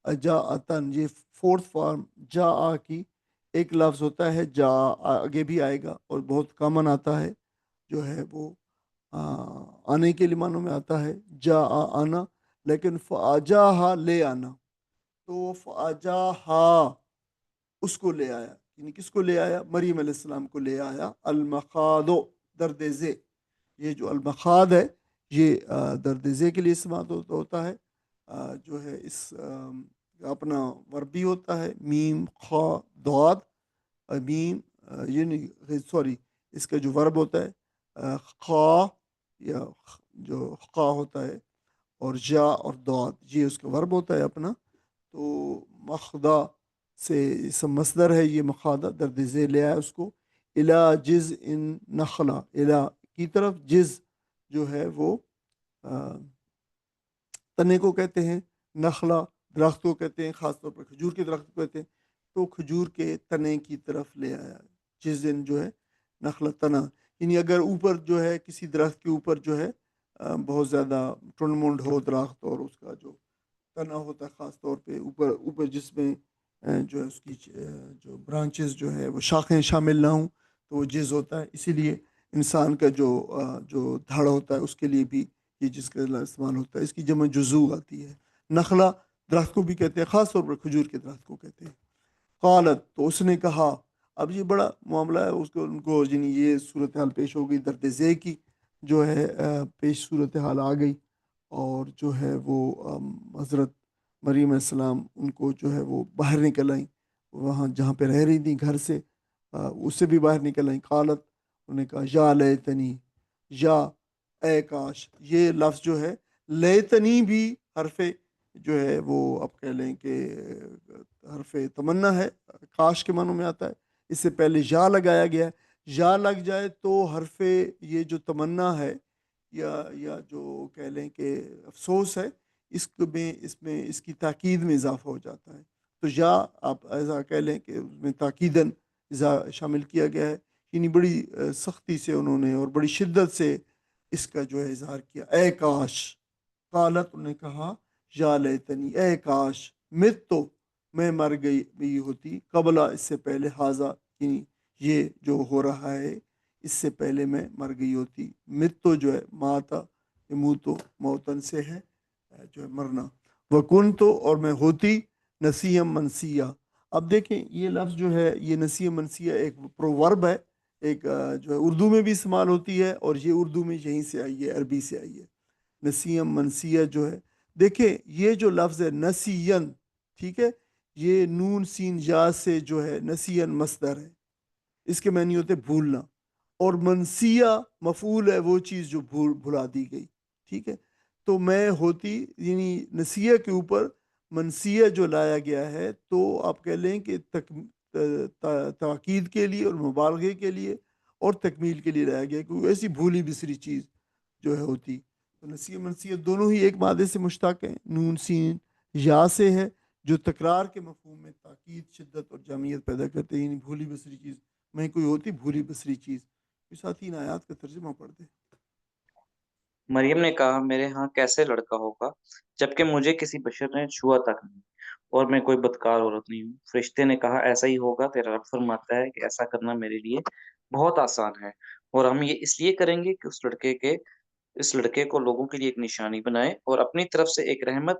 اجا اتن، یہ فورتھ فارم جا آ کی ایک لفظ ہوتا ہے، جا آگے بھی آئے گا اور بہت کامن آتا ہے، جو ہے وہ آنے کے معنوں میں آتا ہے، جا آنا، لیکن فاجا ہا لے آنا، تو فاجا ہا اس کو لے آیا، یعنی کس کو لے آیا؟ مریم علیہ السلام کو لے آیا، المخادو، درد ذے، یہ جو المخاد ہے یہ درد ذے کے لیے استعمال ہوتا ہے، جو ہے اس اپنا ورب بھی ہوتا ہے، میم خا دعاد، میم یہ نہیں، سوری، اس کا جو ورب ہوتا ہے خا، یا جو خا ہوتا ہے، اور جا اور دعاد، یہ اس کا ورب ہوتا ہے اپنا، تو مخدا سے اسم مصدر ہے یہ، مخادہ، درد ذیل لے آیا اس کو، الا جز ان نخلا، الا کی طرف، جز جو ہے وہ تنے کو کہتے ہیں، نخلا درخت کو کہتے ہیں، خاص طور پر کھجور کے درخت کو کہتے ہیں، تو کھجور کے تنے کی طرف لے آیا، جس دن جو ہے نخلا تنا، یعنی اگر اوپر جو ہے کسی درخت کے اوپر جو ہے بہت زیادہ ٹنڈ منڈ ہو درخت، اور اس کا جو تنا ہوتا ہے خاص طور پہ اوپر جس میں جو ہے اس کی جو برانچز جو ہے وہ شاخیں شامل نہ ہوں، تو وہ جز ہوتا ہے، اسی لیے انسان کا جو دھڑ ہوتا ہے اس کے لیے بھی یہ جس کا استعمال ہوتا ہے، اس کی جمع جزو آتی ہے۔ نخلا درخت کو بھی کہتے ہیں، خاص طور پر کھجور کے درخت کو کہتے ہیں۔ قالت، تو اس نے کہا، اب یہ بڑا معاملہ ہے، ان کو یعنی یہ صورتحال پیش ہو گئی، درد ذے کی جو ہے پیش صورتحال آ گئی، اور جو ہے وہ حضرت مریم علیہ السلام ان کو جو ہے وہ باہر نکل آئیں، وہاں جہاں پہ رہ رہی تھیں گھر سے، اس سے بھی باہر نکل آئیں۔ قالت، انہوں نے کہا یا لیتنی، یا اے کاش، یہ لفظ جو ہے لیتنی بھی حرف جو ہے وہ آپ کہہ لیں کہ حرف تمنا ہے، کاش کے معنوں میں آتا ہے۔ اس سے پہلے یا لگایا گیا ہے، یا لگ جائے تو حرف یہ جو تمنا ہے یا جو کہہ لیں کہ افسوس ہے، اس میں اس کی تاکید میں اضافہ ہو جاتا ہے۔ تو یا آپ ایسا کہہ لیں کہ اس میں تاکیداً شامل کیا گیا ہے، یعنی بڑی سختی سے انہوں نے اور بڑی شدت سے اس کا جو ہے اظہار کیا، اے کاش۔ قالت، انہوں نے کہا یا لیتنی، اے کاش، مت تو میں مر گئی ہوتی، قبل، اس سے پہلے، حاضہ یعنی یہ جو ہو رہا ہے اس سے پہلے میں مر گئی ہوتی۔ مت تو جو ہے ماتا، تو موتن سے ہے جو ہے مرنا، وکن تو، اور میں ہوتی، نسیم منسیہ۔ اب دیکھیں یہ لفظ جو ہے یہ نسیم منسیہ ایک پروورب ہے، ایک جو ہے اردو میں بھی استعمال ہوتی ہے، اور یہ اردو میں یہیں سے آئی ہے، عربی سے آئی ہے۔ نسیم منسیہ جو ہے، دیکھیں یہ جو لفظ ہے نسین، ٹھیک ہے، یہ نون سین یا سے جو ہے نسین مصدر ہے، اس کے معنی ہوتے بھولنا، اور منسیہ مفعول ہے، وہ چیز جو بھلا دی گئی، ٹھیک ہے۔ تو میں ہوتی یعنی نسیہ کے اوپر منسیہ جو لایا گیا ہے، تو آپ کہہ لیں کہ تاکید کے لیے اور مبالغے کے لیے اور تکمیل کے لیے لایا گیا، کیونکہ ایسی بھولی بسری چیز جو ہے ہوتی۔ تو نسیہ منسیہ دونوں ہی ایک مادے سے مشتق ہیں، نون سین یا سے ہے، جو تکرار کے مفہوم میں تاکید، شدت اور جامعیت پیدا کرتے ہیں، یعنی بھولی بسری چیز میں کوئی ہوتی بھولی بسری چیز۔ ساتھ ہی ان آیات کا ترجمہ پڑھ دیں۔ مریم نے کہا میرے ہاں کیسے لڑکا ہوگا جبکہ مجھے کسی بشر نے چھوا تک نہیں، اور میں کوئی بدکار عورت نہیں ہوں۔ فرشتے نے کہا ایسا ہی ہوگا، تیرا رب فرماتا ہے کہ ایسا کرنا میرے لیے بہت آسان ہے، اور ہم یہ اس لیے کریں گے کہ اس لڑکے کو لوگوں کے لیے ایک نشانی بنائے اور اپنی طرف سے ایک رحمت،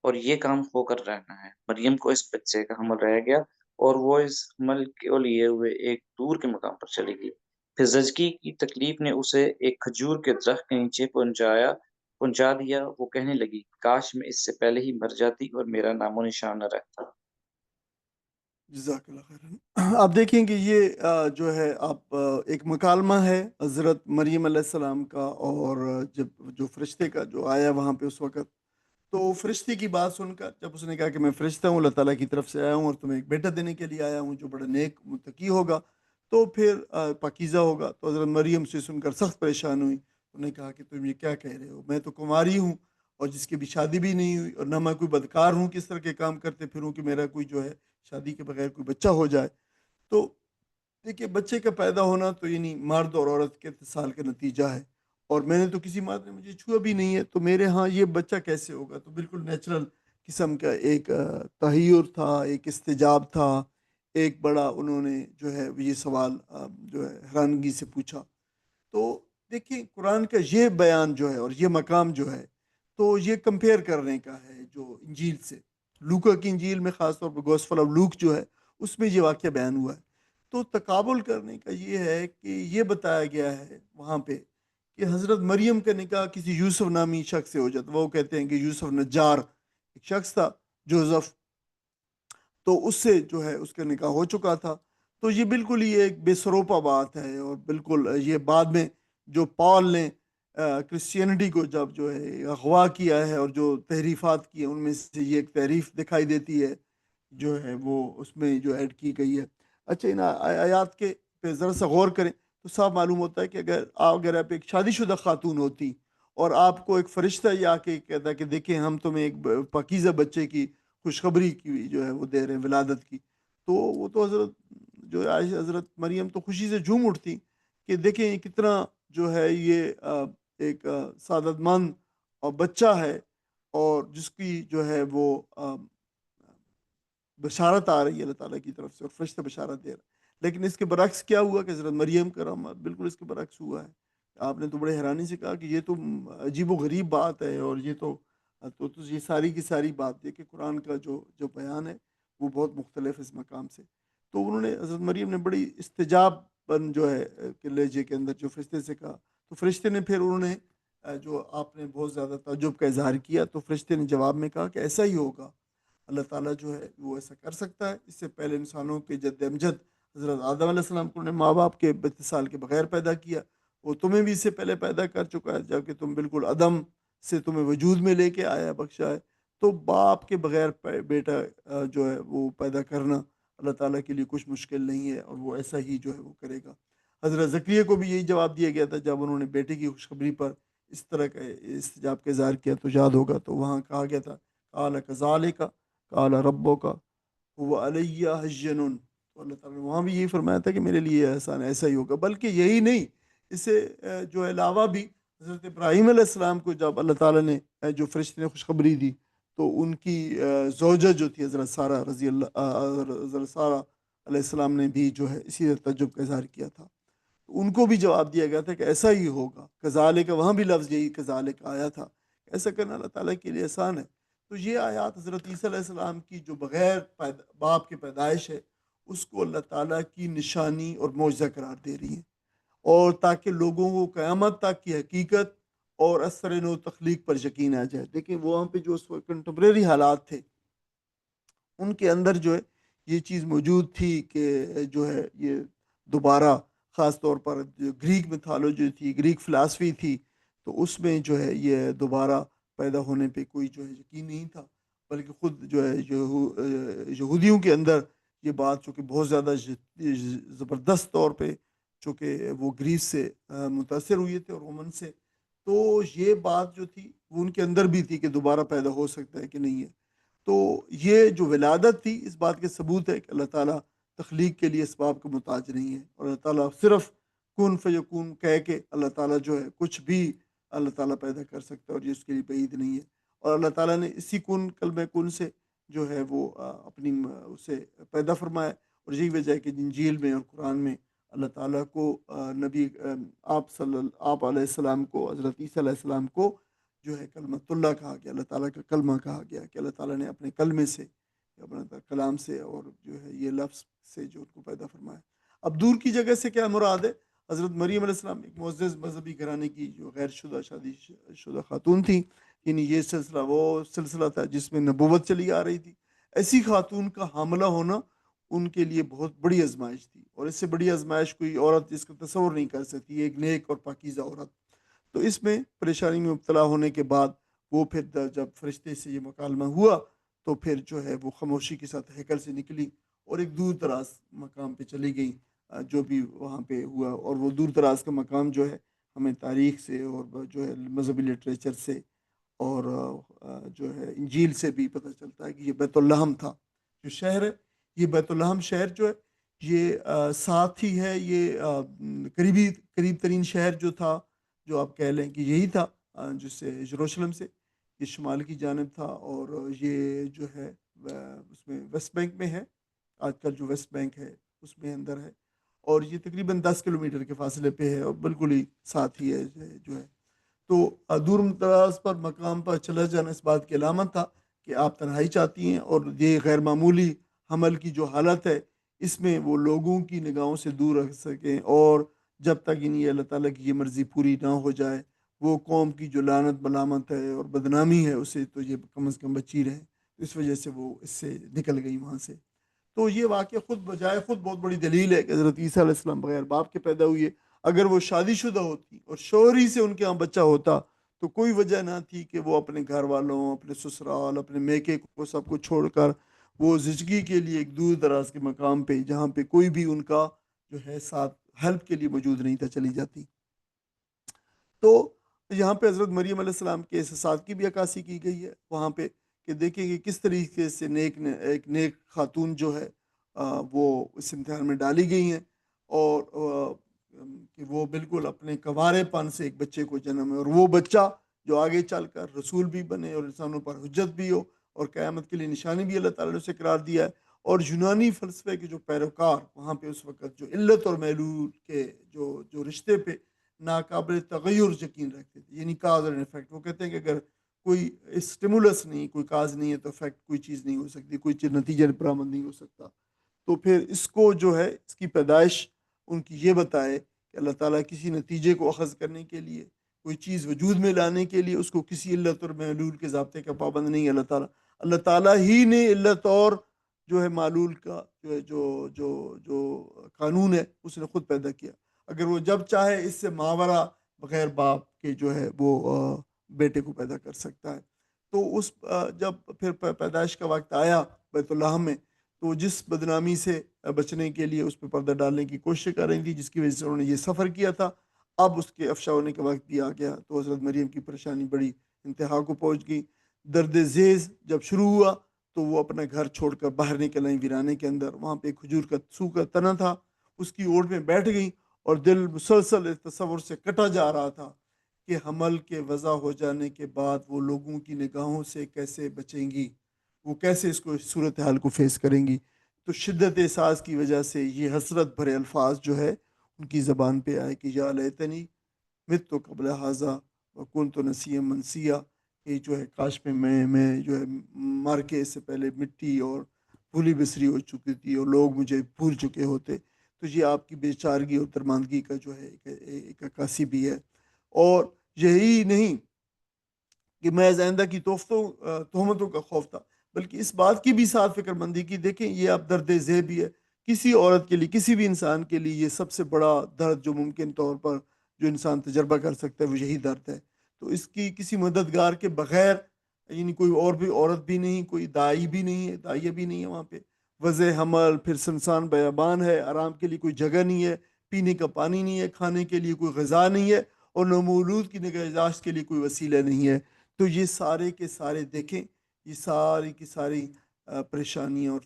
اور یہ کام ہو کر رہنا ہے۔ مریم کو اس بچے کا حمل رہ گیا، اور وہ اس حمل کو لیے ہوئے ایک دور کے مقام پر چلی گئی۔ پھر زچگی کی تکلیف نے اسے ایک کھجور کے درخت کے نیچے پہنچا دیا۔ وہ کہنے لگی کاش میں اس سے پہلے ہی مر جاتی اور میرا نام و نشان نہ رہتا۔ جزاک اللہ خیر۔ آپ دیکھیں کہ یہ جو ہے آپ ایک مکالمہ ہے حضرت مریم علیہ السلام کا، اور جب جو فرشتے کا جو آیا وہاں پہ اس وقت، تو فرشتے کی بات سن کر جب اس نے کہا کہ میں فرشتہ ہوں، اللہ تعالیٰ کی طرف سے آیا ہوں اور تمہیں ایک بیٹا دینے کے لیے آیا ہوں جو بڑا نیک متقی ہوگا، تو پھر پاکیزہ ہوگا، تو حضرت مریم سے سن کر سخت پریشان ہوئی۔ انہوں نے کہا کہ تم یہ کیا کہہ رہے ہو، میں تو کماری ہوں اور جس کی بھی شادی بھی نہیں ہوئی، اور نہ میں کوئی بدکار ہوں کس طرح کے کام کرتے پھروں کہ میرا کوئی جو ہے شادی کے بغیر کوئی بچہ ہو جائے۔ تو دیکھیے بچے کا پیدا ہونا تو یعنی مرد اور عورت کے اتصال کا نتیجہ ہے، اور میں نے تو کسی مرد نے مجھے چھوا بھی نہیں ہے، تو میرے ہاں یہ بچہ کیسے ہوگا؟ تو بالکل نیچرل قسم کا ایک تحیر تھا، ایک استجاب تھا، ایک بڑا انہوں نے جو ہے یہ سوال جو ہے حیرانگی سے پوچھا۔ تو دیکھیں قرآن کا یہ بیان جو ہے اور یہ مقام جو ہے، تو یہ کمپیئر کرنے کا ہے جو انجیل سے، لوکا کی انجیل میں خاص طور پر گوسپل آف لوک جو ہے اس میں یہ واقعہ بیان ہوا ہے۔ تو تقابل کرنے کا یہ ہے کہ یہ بتایا گیا ہے وہاں پہ کہ حضرت مریم کا نکاح کسی یوسف نامی شخص سے ہو جاتا، وہ کہتے ہیں کہ یوسف نجار ایک شخص تھا، جوزف، تو اس سے جو ہے اس کا نکاح ہو چکا تھا۔ تو یہ بالکل ہی ایک بے سروپا بات ہے، اور بالکل یہ بعد میں جو پال نے کرسچینٹی کو جب جو ہے اغوا کیا ہے اور جو تحریفات کی ہیں ان میں سے یہ ایک تحریف دکھائی دیتی ہے جو ہے وہ اس میں جو ایڈ کی گئی ہے۔ اچھا ان آیات کے پہ ذرا سا غور کریں تو صاف معلوم ہوتا ہے کہ اگر آپ ایک شادی شدہ خاتون ہوتی اور آپ کو ایک فرشتہ یہ آ کے کہتا کہ دیکھیں ہم تمہیں ایک پاکیزہ بچے کی خوشخبری کی جو ہے وہ دے رہے ہیں ولادت کی، تو وہ تو حضرت جو ہے حضرت مریم تو خوشی سے جھوم اٹھتی کہ دیکھیں یہ کتنا جو ہے یہ ایک سعادت مند اور بچہ ہے، اور جس کی جو ہے وہ بشارت آ رہی ہے اللہ تعالیٰ کی طرف سے اور فرشتہ بشارت دے رہا ہے۔ لیکن اس کے برعکس کیا ہوا کہ حضرت مریم کا رحمت بالکل اس کے برعکس ہوا ہے۔ آپ نے تو بڑے حیرانی سے کہا کہ یہ تو عجیب و غریب بات ہے، اور یہ تو یہ ساری کی ساری بات ہے کہ قرآن کا جو بیان ہے وہ بہت مختلف اس مقام سے۔ تو انہوں نے حضرت مریم نے بڑی استجاب جو ہے کہ لہجے کے اندر جو فرشتے سے کہا، تو فرشتے نے پھر انہوں نے جو آپ نے بہت زیادہ تعجب کا اظہار کیا، تو فرشتے نے جواب میں کہا کہ ایسا ہی ہوگا، اللہ تعالیٰ جو ہے وہ ایسا کر سکتا ہے۔ اس سے پہلے انسانوں کے جد امجد حضرت آدم علیہ السلام کو نے ماں باپ کے اتصال کے بغیر پیدا کیا، وہ تمہیں بھی اس سے پہلے پیدا کر چکا ہے، جبکہ تم بالکل عدم سے تمہیں وجود میں لے کے آیا، بخشا ہے۔ تو باپ کے بغیر بیٹا جو ہے وہ پیدا کرنا اللہ تعالیٰ کے لیے کچھ مشکل نہیں ہے، اور وہ ایسا ہی جو ہے وہ کرے گا۔ حضرت زکریا کو بھی یہی جواب دیا گیا تھا جب انہوں نے بیٹے کی خوشخبری پر اس طرح کا استجاب کا اظہار کیا، تو یاد ہوگا تو وہاں کہا گیا تھا قال کذالک قال ربک هو علی حجن، تو اللہ تعالیٰ نے وہاں بھی یہی فرمایا تھا کہ میرے لیے یہ احسان ایسا ہی ہوگا۔ بلکہ یہی نہیں، اس سے جو علاوہ بھی حضرت ابراہیم علیہ السلام کو جب اللہ تعالیٰ نے جو فرشتے نے خوشخبری دی، تو ان کی زوجہ جو تھی حضرت سارہ رضی اللہ حضرت سارہ علیہ السلام نے بھی جو ہے اسی تعجب کا اظہار کیا تھا، تو ان کو بھی جواب دیا گیا تھا کہ ایسا ہی ہوگا۔ کذالک، وہاں بھی لفظ یہی کذالک آیا تھا، ایسا کرنا اللہ تعالیٰ کے لیے آسان ہے۔ تو یہ آیات حضرت عیسیٰ علیہ السلام کی جو بغیر باپ کے پیدائش ہے، اس کو اللہ تعالیٰ کی نشانی اور معجزہ قرار دے رہی ہیں، اور تاکہ لوگوں کو قیامت تک کی حقیقت اور اثر نو تخلیق پر یقین آ جائے۔ دیکھیں وہاں پہ جو اس وقت کنٹمپریری حالات تھے، ان کے اندر جو ہے یہ چیز موجود تھی کہ جو ہے یہ دوبارہ، خاص طور پر جو گریک میتھالوجی تھی، گریک فلاسفی تھی، تو اس میں جو ہے یہ دوبارہ پیدا ہونے پہ کوئی جو ہے یقین نہیں تھا، بلکہ خود جو ہے یہودیوں کے اندر یہ بات چونکہ بہت زیادہ زبردست طور پہ، چونکہ وہ گریس سے متاثر ہوئے تھے اور رومن سے، تو یہ بات جو تھی وہ ان کے اندر بھی تھی کہ دوبارہ پیدا ہو سکتا ہے کہ نہیں ہے۔ تو یہ جو ولادت تھی، اس بات کے ثبوت ہے کہ اللہ تعالیٰ تخلیق کے لیے اسباب کا محتاج نہیں ہے، اور اللہ تعالیٰ صرف کن فیکون کہہ کے اللہ تعالیٰ جو ہے کچھ بھی اللہ تعالیٰ پیدا کر سکتا ہے، اور یہ اس کے لیے بعید نہیں ہے۔ اور اللہ تعالیٰ نے اسی کن، کلمہ کن سے جو ہے وہ اپنی اسے پیدا فرمایا، اور یہی وجہ ہے کہ انجیل میں اور قرآن میں اللہ تعالیٰ کو نبی آپ علیہ السلام کو، حضرت عیسیٰ علیہ السلام کو جو ہے کلمۃ اللہ کہا گیا، اللہ تعالیٰ کا کلمہ کہا گیا، کہ اللہ تعالیٰ نے اپنے کلمے سے، اپنے کلام سے، اور جو ہے یہ لفظ سے جو ان کو پیدا فرمایا۔ اب دور کی جگہ سے کیا مراد ہے؟ حضرت مریم علیہ السلام ایک معزز مذہبی گھرانے کی جو غیر شدہ شادی شدہ خاتون تھیں، یعنی یہ سلسلہ وہ سلسلہ تھا جس میں نبوت چلی آ رہی تھی۔ ایسی خاتون کا حاملہ ہونا ان کے لیے بہت بڑی آزمائش تھی، اور اس سے بڑی آزمائش کوئی عورت جس کا تصور نہیں کر سکتی، ایک نیک اور پاکیزہ عورت۔ تو اس میں پریشانی میں مبتلا ہونے کے بعد وہ پھر جب فرشتے سے یہ مکالمہ ہوا، تو پھر جو ہے وہ خاموشی کے ساتھ ہیکل سے نکلی اور ایک دور دراز مقام پہ چلی گئی، جو بھی وہاں پہ ہوا۔ اور وہ دور دراز کا مقام جو ہے ہمیں تاریخ سے اور جو ہے مذہبی لٹریچر سے اور جو ہے انجیل سے بھی پتہ چلتا ہے کہ یہ بیت اللحم تھا جو شہر ہے۔ یہ بیت اللحم شہر جو ہے یہ ساتھ ہی ہے، یہ قریب ترین شہر جو تھا، جو آپ کہہ لیں کہ یہی تھا، جس سے یروشلم سے یہ شمال کی جانب تھا، اور یہ جو ہے اس میں ویسٹ بینک میں ہے، آج کل جو ویسٹ بینک ہے اس میں اندر ہے، اور یہ تقریباً 10 کلومیٹر کے فاصلے پہ ہے، اور بالکل ہی ساتھ ہی ہے جو ہے۔ تو دور دراز پر مقام پر چلا جانا اس بات کی علامت تھا کہ آپ تنہائی چاہتی ہیں، اور یہ غیر معمولی حمل کی جو حالت ہے، اس میں وہ لوگوں کی نگاہوں سے دور رکھ سکیں، اور جب تک یہ اللہ تعالیٰ کی یہ مرضی پوری نہ ہو جائے، وہ قوم کی جو لعنت ملامت ہے اور بدنامی ہے اسے تو یہ کم از کم بچی رہے۔ اس وجہ سے وہ اس سے نکل گئی وہاں سے۔ تو یہ واقعہ خود بجائے خود بہت بڑی دلیل ہے کہ حضرت عیسیٰ علیہ السلام بغیر باپ کے پیدا ہوئے۔ اگر وہ شادی شدہ ہوتی اور شوہر ہی سے ان کے ہاں بچہ ہوتا، تو کوئی وجہ نہ تھی کہ وہ اپنے گھر والوں، اپنے سسرال، اپنے میکے کو سب کو چھوڑ کر وہ زچگی کے لیے ایک دور دراز کے مقام پہ، جہاں پہ کوئی بھی ان کا جو ہے ساتھ ہیلپ کے لیے موجود نہیں تھا، چلی جاتی۔ تو یہاں پہ حضرت مریم علیہ السلام کے احساسات کی بھی عکاسی کی گئی ہے وہاں پہ، کہ دیکھیں کہ کس طریقے سے ایک نیک خاتون جو ہے وہ اس امتحان میں ڈالی گئی ہیں، اور کہ وہ بالکل اپنے کنوارے پن سے ایک بچے کو جنم ہے، اور وہ بچہ جو آگے چل کر رسول بھی بنے اور انسانوں پر حجت بھی ہو، اور قیامت کے لیے نشانی بھی اللہ تعالیٰ نے اسے قرار دیا ہے۔ اور یونانی فلسفے کے جو پیروکار وہاں پہ اس وقت جو علت اور معلول کے جو رشتے پہ ناقابل تغیر یقین رکھتے تھے، یعنی کاز اور افیکٹ، وہ کہتے ہیں کہ اگر کوئی اسٹیمولس نہیں، کوئی کاز نہیں ہے تو افیکٹ کوئی چیز نہیں ہو سکتی، کوئی چیز نتیجہ برآمد نہیں ہو سکتا۔ تو پھر اس کو جو ہے اس کی پیدائش ان کی یہ بتائے کہ اللہ تعالیٰ کسی نتیجے کو اخذ کرنے کے لیے کوئی چیز وجود میں لانے کے لیے اس کو کسی علت اور معلول کے ضابطے کا پابند نہیں اللہ تعالیٰ ہی نے علت اور جو ہے معلول کا جو ہے جو قانون ہے اس نے خود پیدا کیا. اگر وہ جب چاہے اس سے ماورا بغیر باپ کے جو ہے وہ بیٹے کو پیدا کر سکتا ہے. تو اس جب پھر پیدائش کا وقت آیا بیت اللہ میں تو جس بدنامی سے بچنے کے لیے اس پہ پردہ ڈالنے کی کوشش کر رہی تھی جس کی وجہ سے انہوں نے یہ سفر کیا تھا, اب اس کے افشا ہونے کا وقت بھی آ گیا تو حضرت مریم کی پریشانی بڑی انتہا کو پہنچ گئی. درد ذیل جب شروع ہوا تو وہ اپنا گھر چھوڑ کر باہر نکل آئیں ویرانے کے اندر. وہاں پہ ایک کھجور کا سوکھا تنا تھا, اس کی اوٹ میں بیٹھ گئیں اور دل مسلسل تصور سے کٹا جا رہا تھا کہ حمل کے وضع ہو جانے کے بعد وہ لوگوں کی نگاہوں سے کیسے بچیں گی, وہ کیسے اس کو صورتحال کو فیس کریں گی. تو شدت احساس کی وجہ سے یہ حسرت بھرے الفاظ جو ہے ان کی زبان پہ آئے کہ یا لیتنی مت تو قبل حاضہ وکنت نسیا منسیہ, کہ جو ہے کاش میں جو ہے مر کے اس سے پہلے مٹی اور بھولی بسری ہو چکی تھی اور لوگ مجھے بھول چکے ہوتے. تو یہ آپ کی بے چارگی اور درماندگی کا جو ہے ایک عکاسی بھی ہے. اور یہی نہیں کہ محض آئندہ کی تہمتوں کا خوف تھا بلکہ اس بات کی بھی ساتھ فکر مندی کی. دیکھیں یہ اب درد ذیل بھی ہے کسی عورت کے لیے, کسی بھی انسان کے لیے یہ سب سے بڑا درد جو ممکن طور پر جو انسان تجربہ کر سکتا ہے وہ یہی درد ہے. تو اس کی کسی مددگار کے بغیر یعنی کوئی اور بھی عورت بھی نہیں, کوئی دائی بھی نہیں ہے, دائیہ بھی نہیں ہے وہاں پہ. وضع حمل پھر سنسان بیابان ہے, آرام کے لیے کوئی جگہ نہیں ہے, پینے کا پانی نہیں ہے, کھانے کے لیے کوئی غذا نہیں ہے اور نومولود کی نگہداشت کے لیے کوئی وسیلہ نہیں ہے. تو یہ سارے کے سارے دیکھیں یہ ساری کی ساری پریشانیاں اور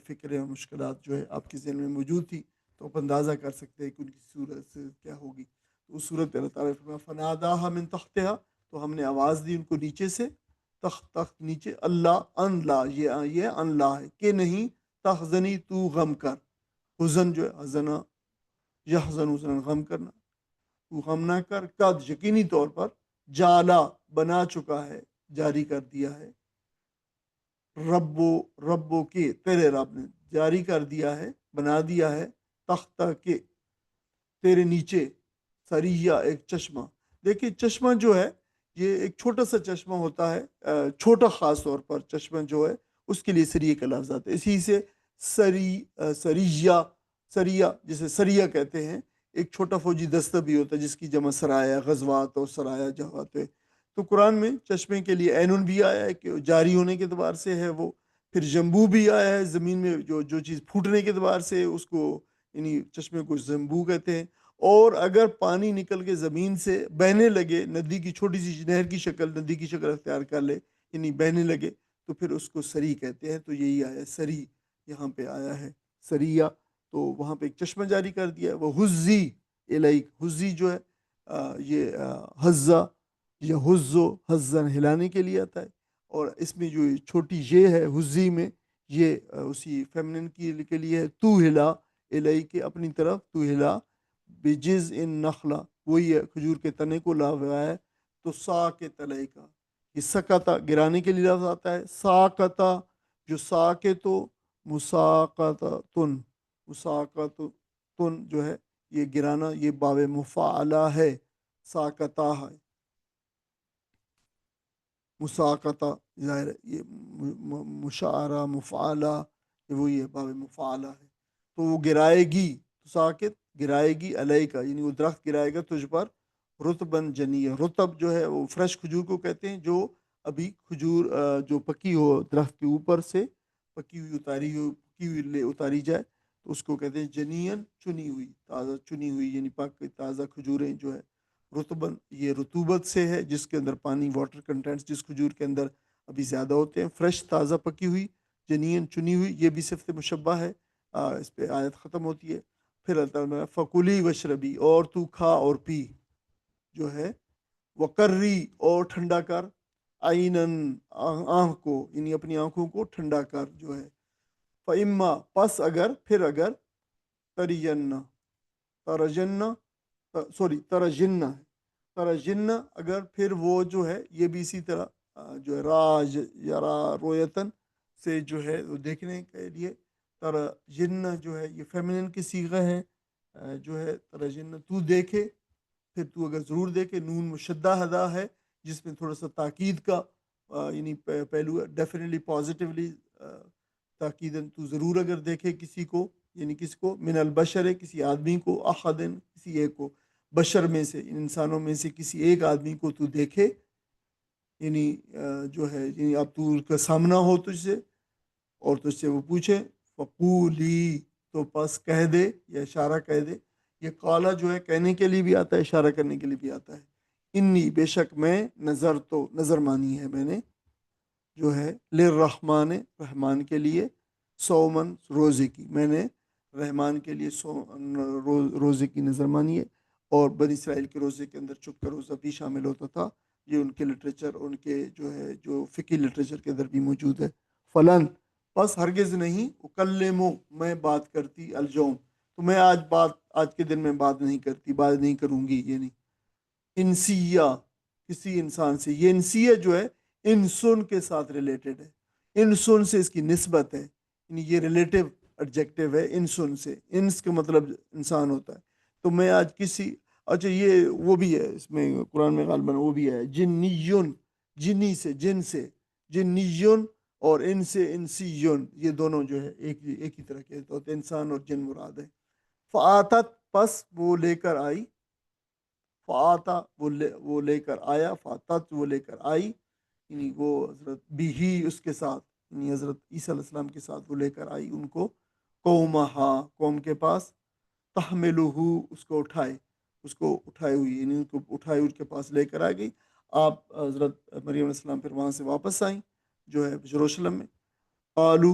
فکریں اور مشکلات جو ہے آپ کے ذہن میں موجود تھی تو آپ اندازہ کر سکتے ہیں کہ ان کی صورت سے کیا ہوگی. تو اس صورت اللہ تعالیٰ نے فناداہا من تحتہا, تو ہم نے آواز دی ان کو نیچے سے, تخت نیچے, اللہ ان لا, یہ ان لا ہے کہ نہیں, تحزنی تو غم کر, حزن جو ہے حزنا یحزن حزن غم کرنا, تو غم نہ کر, قد یقینی طور پر جالا بنا چکا ہے, جاری کر دیا ہے, ربو کے تیرے رب نے جاری کر دیا ہے, بنا دیا ہے, تخت کے تیرے نیچے, سریہ ایک چشمہ. دیکھیں چشمہ جو ہے یہ ایک چھوٹا سا چشمہ ہوتا ہے, چھوٹا خاص طور پر چشمہ جو ہے اس کے لیے سریہ کا لفظ آتا ہے. اسی سے سریہ جسے سریہ کہتے ہیں, ایک چھوٹا فوجی دستہ بھی ہوتا ہے جس کی جمع سرایا, غزوات اور سرایا جہات ہے. تو قرآن میں چشمے کے لیے عین بھی آیا ہے کہ جاری ہونے کے اعتبار سے ہے وہ, پھر جمبو بھی آیا ہے زمین میں جو چیز پھوٹنے کے اعتبار سے اس کو یعنی چشمے کو زمبو کہتے ہیں. اور اگر پانی نکل کے زمین سے بہنے لگے, ندی کی چھوٹی سی نہر کی شکل, ندی کی شکل اختیار کر لے یعنی بہنے لگے, تو پھر اس کو سری کہتے ہیں. تو یہی آیا سری, یہاں پہ آیا ہے سریہ. تو وہاں پہ ایک چشمہ جاری کر دیا ہے. وہ حزی الیک, حزی جو ہے یہ حزہ یا حزو حزن ہلانے کے لیے آتا ہے, اور اس میں جو چھوٹی یہ ہے حزی میں یہ اسی فیمنن کے لیے ہے. تو ہلا الی کے اپنی طرف, تو ہلا بجز ان نخلا, وہی ہے کھجور کے تنے کو لا ہوا ہے. تو سا کے تلے کا یہ سکتا گرانے کے لیے لفظ آتا ہے. ساکتا جو سا کے تو مساقتن, مساقتن جو ہے یہ گرانا, یہ باب مفعلہ ہے. ساکتا ہے مساقتہ, ظاہر یہ مشاعرہ مفعلہ یہ وہی ہے, باب مفعلہ ہے. تو وہ گرائے گی, ساکت گرائے گی علیہ کا یعنی وہ درخت گرائے گا تجھ پر, رطباً جنیہ. رطب جو ہے وہ فریش کھجور کو کہتے ہیں جو ابھی کھجور جو پکی ہو درخت کے اوپر سے پکی ہوئی اتاری جائے تو اس کو کہتے ہیں جنین, چنی ہوئی, تازہ چنی ہوئی یعنی پک تازہ کھجوریں جو ہے. رطباً یہ رطوبت سے ہے جس کے اندر پانی واٹر کنٹینٹس جس کھجور کے اندر ابھی زیادہ ہوتے ہیں. فریش تازہ پکی ہوئی, جنین چنی ہوئی, یہ بھی صفت مشبہ ہے. اس پہ آیت ختم ہوتی ہے. پھر اللہ تعالیٰ نے فکلی وشربی, اور تو کھا اور پی جو ہے, وقری اور ٹھنڈا کر, عینن آنکھ کو یعنی اپنی آنکھوں کو ٹھنڈا کر جو ہے. فاما پس اگر, پھر اگر, ترجن اگر پھر وہ جو ہے یہ بھی اسی طرح جو ہے راج یا رویتن سے جو ہے وہ دیکھنے کے لیے. ترجن جو ہے یہ فیمنن کی صیغہ ہے جو ہے, ترجن تو دیکھے, پھر تو اگر ضرور دیکھے نون مشدہ ہدا ہے جس میں تھوڑا سا تاکید کا یعنی پہلو ہے، ڈیفینیٹلی پازیٹیولی تاکیدن تو ضرور اگر دیکھے کسی کو، یعنی کس کو، من البشر ہے کسی آدمی کو، احدن کسی ایک کو، بشر میں سے انسانوں میں سے کسی ایک آدمی کو تو دیکھے، یعنی جو ہے یعنی اب تو کا سامنا ہو تجھ سے اور تجھ سے وہ پوچھے، فقولی تو پس کہہ دے یا اشارہ کہہ دے. یہ قالا جو ہے کہنے کے لیے بھی آتا ہے، اشارہ کرنے کے لیے بھی آتا ہے. انی بے شک میں نظر تو نظر مانی ہے میں نے جو ہے للرحمن رحمان کے لیے سومن روزے کی، میں نے رحمان کے لیے روزے کی نظر مانی ہے. اور بنی اسرائیل کے روزے کے اندر چپ کا روزہ بھی شامل ہوتا تھا. یہ ان کے لٹریچر، ان کے جو ہے جو فقی لٹریچر کے اندر بھی موجود ہے. فلن بس ہرگز نہیں اکلمو میں بات کرتی الجوم، تو میں آج کے دن میں بات نہیں کرتی، بات نہیں کروں گی، یعنی انسیہ کسی انسان سے. یہ انسیہ جو ہے انسن کے ساتھ ریلیٹڈ ہے، انسن سے اس کی نسبت ہے، یعنی یہ ریلیٹیو ایڈجیکٹو ہے انسن سے. انس کا مطلب انسان ہوتا ہے. تو میں آج کسی، اچھا یہ وہ بھی ہے اس میں قرآن میں غالباً وہ بھی ہے جنیون، جنی سے، جن سے جنیون، اور ان سے انسیون، یہ دونوں جو ہے ایک ہی طرح کے ہوتے ہیں، انسان اور جن مراد ہے. فآتت پس وہ لے کر آئی، فآتا وہ لے کر آیا، فاتت وہ لے کر آئی، یعنی وہ حضرت بھی اس کے ساتھ، یعنی حضرت عیسیٰ علیہ السلام کے ساتھ وہ لے کر آئی ان کو، قومہا قوم کے پاس، تحملہ اس کو اٹھائے ہوئی، یعنی ان کو اٹھائے ان کے پاس لے کر آ گئی. آپ حضرت مریم علیہ السلام پھر وہاں سے واپس آئیں جو ہے یروشلم میں. قالو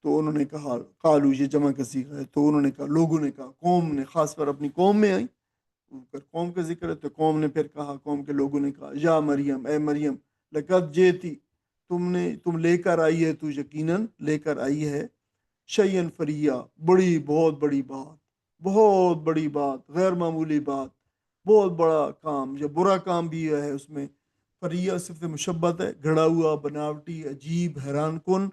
تو انہوں نے کہا، قالو یہ جمع کا صیغہ ہے، تو انہوں نے کہا، لوگوں نے کہا، قوم نے، خاص پر اپنی قوم میں آئیں، اگر قوم کا ذکر ہے تو قوم نے پھر کہا، قوم کے لوگوں نے کہا، یا مریم اے مریم لقد جیتی تم لے کر آئی ہے، تو یقیناً لے کر آئی ہے، شیئن فریہ بہت بڑی بات، بہت بڑی بات، غیر معمولی بات، بہت بڑا کام یا برا کام بھی ہے اس میں. فریہ صفت مشبت ہے، گھڑا ہوا، بناوٹی، عجیب، حیران کن،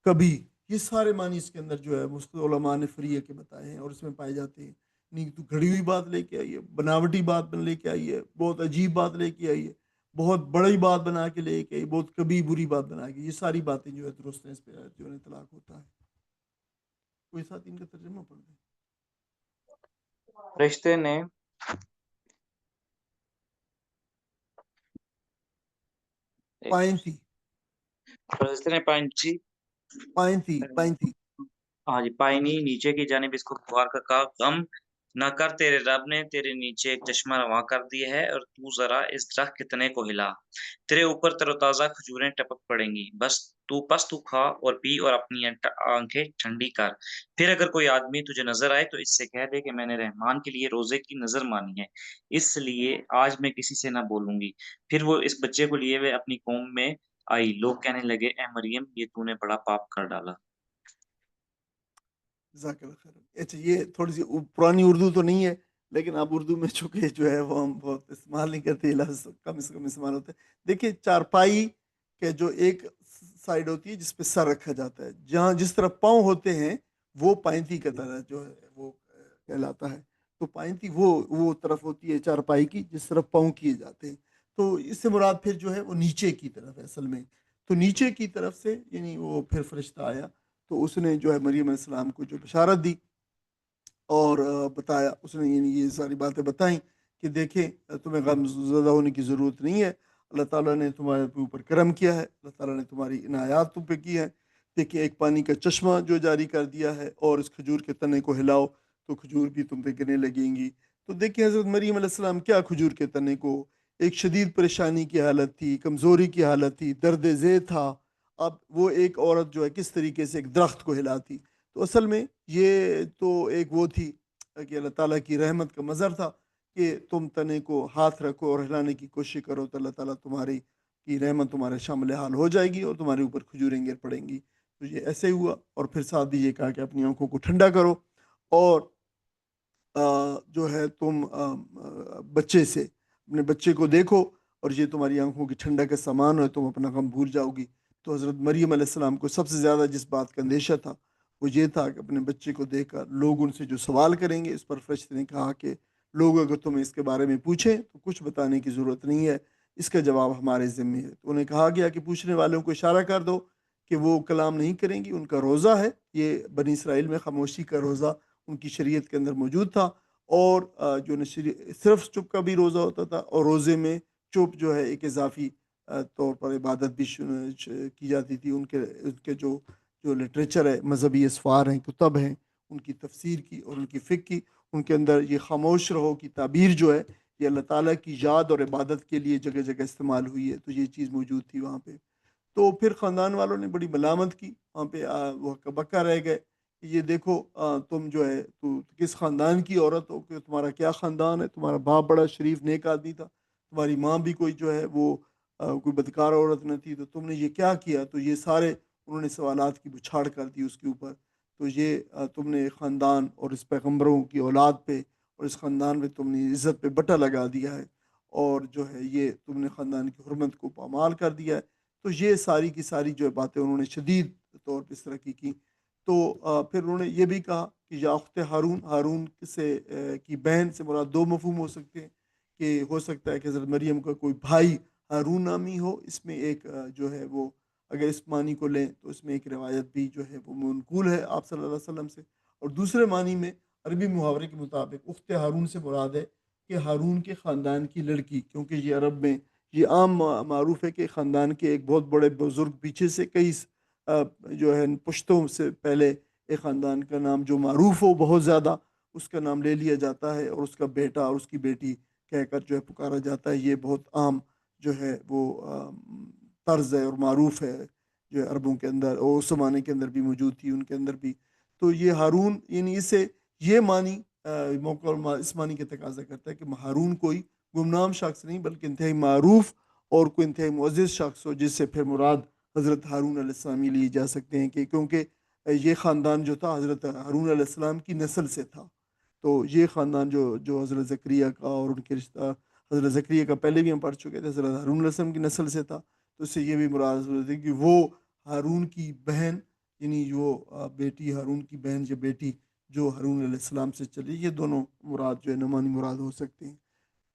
کبھی، یہ سارے معنی اس کے اندر جو ہے مستقل علماء نے فریہ کے بتائے ہیں اور اس میں پائے جاتے ہیں. نہیں تو گھڑی ہوئی بات لے کے آئی ہے، بناوٹی بات لے کے آئی ہے، بہت عجیب بات لے کے آئی ہے، بہت بڑی بات بنا کے لے کے آئی، بہت کبھی بری بات بنا کے، یہ ساری باتیں جو ہے درست ہیں، اس پہ جو ہے اطلاق ہوتا ہے. کوئی ساتھ ان کا ترجمہ پڑھ دیں. فرشتے نے پائنتی پائنچی پائنتی ہاں جی، پائنی نیچے کی جانب اس کو پکار کر کہا، غم نہ کر، تیرے رب نے تیرے نیچے ایک چشمہ رواں کر دیا ہے، اور تو ذرا اس درخت کے تنے کو ہلا، تیرے اوپر تر و تازہ کھجوریں ٹپک پڑیں گی، بس تو کھا اور پی اور اپنی آنکھیں ٹھنڈی کر. پھر اگر کوئی آدمی تجھے نظر آئے تو اس سے کہہ دے کہ میں نے رحمان کے لیے روزے کی نظر مانی ہے، اس لیے آج میں کسی سے نہ بولوں گی. پھر وہ اس بچے کو لیے ہوئے اپنی قوم میں آئی، لوگ کہنے لگے، اے مریم یہ تو نے بڑا پاپ کر ڈالا. جزاک اللہ خیر. اچھا یہ تھوڑی سی پرانی اردو تو نہیں ہے، لیکن اب اردو میں چونکہ جو ہے وہ ہم بہت استعمال نہیں کرتے، لفظ کم سے کم استعمال ہوتے ہیں. دیکھیے چارپائی کے جو ایک سائڈ ہوتی ہے جس پہ سر رکھا جاتا ہے، جہاں جس طرف پاؤں ہوتے ہیں وہ پائنتی کا طرح جو ہے وہ کہلاتا ہے. تو پائنتی وہ طرف ہوتی ہے چارپائی کی جس طرف پاؤں کیے جاتے ہیں. تو اس سے مراد پھر جو ہے وہ نیچے کی طرف ہے اصل میں. تو نیچے کی طرف سے یعنی وہ پھر فرشتہ آیا تو اس نے جو ہے مریم علیہ السلام کو جو بشارت دی اور بتایا، اس نے یعنی یہ ساری باتیں بتائیں کہ دیکھیں تمہیں غم زدہ ہونے کی ضرورت نہیں ہے، اللہ تعالیٰ نے تمہارے اوپر کرم کیا ہے، اللہ تعالیٰ نے تمہاری عنایات تم پہ کی ہے. دیکھیں ایک پانی کا چشمہ جو جاری کر دیا ہے، اور اس کھجور کے تنے کو ہلاؤ تو کھجور بھی تم پہ گرنے لگیں گی. تو دیکھیں حضرت مریم علیہ السلام کیا کھجور کے تنے کو، ایک شدید پریشانی کی حالت تھی، کمزوری کی حالت تھی، درد ذیل تھا. اب وہ ایک عورت جو ہے کس طریقے سے ایک درخت کو ہلاتی. تو اصل میں یہ تو ایک وہ تھی کہ اللہ تعالیٰ کی رحمت کا مظہر تھا کہ تم تنے کو ہاتھ رکھو اور ہلانے کی کوشش کرو تو اللہ تعالیٰ تمہاری کی رحمت تمہارے شامل حال ہو جائے گی اور تمہارے اوپر کھجوریں گر پڑیں گی. تو یہ ایسے ہی ہوا. اور پھر ساتھ بھی یہ کہا کہ اپنی آنکھوں کو ٹھنڈا کرو اور جو ہے تم بچے سے، اپنے بچے کو دیکھو اور یہ تمہاری آنکھوں کی ٹھنڈک کا سامان ہے، تم اپنا غم بھول جاؤ گی. تو حضرت مریم علیہ السلام کو سب سے زیادہ جس بات کا اندیشہ تھا وہ یہ تھا کہ اپنے بچے کو دیکھ کر لوگ ان سے جو سوال کریں گے، اس پر فرشتے نے کہا کہ لوگ اگر تمہیں اس کے بارے میں پوچھیں تو کچھ بتانے کی ضرورت نہیں ہے، اس کا جواب ہمارے ذمے ہے۔ تو انہیں کہا گیا کہ پوچھنے والوں کو اشارہ کر دو کہ وہ کلام نہیں کریں گی، ان کا روزہ ہے، یہ بنی اسرائیل میں خاموشی کا روزہ ان کی شریعت کے اندر موجود تھا، اور جو صرف چپ کا بھی روزہ ہوتا تھا، اور روزے میں چپ جو ہے ایک اضافی طور پر عبادت بھی کی جاتی تھی۔ ان کے جو لٹریچر ہے، مذہبی اسفار ہیں، کتب ہیں، ان کی تفسیر کی اور ان کی فقہ کی، ان کے اندر یہ خاموش رہو کی تعبیر جو ہے یہ اللہ تعالیٰ کی یاد اور عبادت کے لیے جگہ جگہ استعمال ہوئی ہے، تو یہ چیز موجود تھی وہاں پہ۔ تو پھر خاندان والوں نے بڑی ملامت کی وہاں پہ، وہ ہکا بکا رہ گئے کہ یہ دیکھو تم جو ہے تو کس خاندان کی عورت ہو، کہ تمہارا کیا خاندان ہے، تمہارا باپ بڑا شریف نیک آدمی تھا، تمہاری ماں بھی کوئی جو ہے وہ کوئی بدکار عورت نہ تھی، تو تم نے یہ کیا کیا؟ تو یہ سارے انہوں نے سوالات کی بچھاڑ کر دی اس کے اوپر۔ تو یہ تم نے خاندان اور اس پیغمبروں کی اولاد پہ اور اس خاندان پہ تم نے عزت پہ بٹا لگا دیا ہے، اور جو ہے یہ تم نے خاندان کی حرمت کو پامال کر دیا ہے۔ تو یہ ساری کی ساری جو باتیں انہوں نے شدید طور پہ اس طرح کی۔ تو پھر انہوں نے یہ بھی کہا کہ یا اخت ہارون، ہارون کی بہن سے مراد دو مفہوم ہو سکتے ہیں، کہ ہو سکتا ہے کہ حضرت مریم کا کوئی بھائی ہارون نامی ہو، اس میں ایک جو ہے وہ اگر اس معنی کو لیں تو اس میں ایک روایت بھی جو ہے وہ منقول ہے آپ صلی اللہ علیہ وسلم سے، اور دوسرے معنی میں عربی محاورے کے مطابق اخت ہارون سے مراد ہے کہ ہارون کے خاندان کی لڑکی، کیونکہ یہ عرب میں یہ عام معروف ہے کہ خاندان کے ایک بہت بڑے بزرگ پیچھے سے کئی جو ہے پشتوں سے پہلے ایک خاندان کا نام جو معروف ہو بہت زیادہ، اس کا نام لے لیا جاتا ہے اور اس کا بیٹا اور اس کی بیٹی کہہ کر جو ہے پکارا جاتا ہے۔ یہ بہت عام جو ہے وہ طرز ہے اور معروف ہے جو ہے عربوں کے اندر، اور اس زمانے کے اندر بھی موجود تھی ان کے اندر بھی۔ تو یہ ہارون یعنی اسے یہ معنی موقع اور اس معنی کے تقاضا کرتا ہے کہ ہارون کوئی گمنام شخص نہیں بلکہ انتہائی معروف اور کوئی انتہائی معزز شخص ہو، جس سے پھر مراد حضرت ہارون علیہ السلام لیے جا سکتے ہیں، کہ کیونکہ یہ خاندان جو تھا حضرت ہارون علیہ السلام کی نسل سے تھا۔ تو یہ خاندان جو حضرت زکریا کا اور ان کے رشتہ حضرت زکریا کا پہلے بھی ہم پڑھ چکے تھے، حضرت ہارون علیہ السلام کی نسل سے تھا، تو اس سے یہ بھی مراد ہے کہ وہ ہارون کی بہن یعنی جو بیٹی ہارون کی بہن یا بیٹی جو ہارون علیہ السلام سے چلی، یہ دونوں مراد جو ہے نمانی مراد ہو سکتے ہیں۔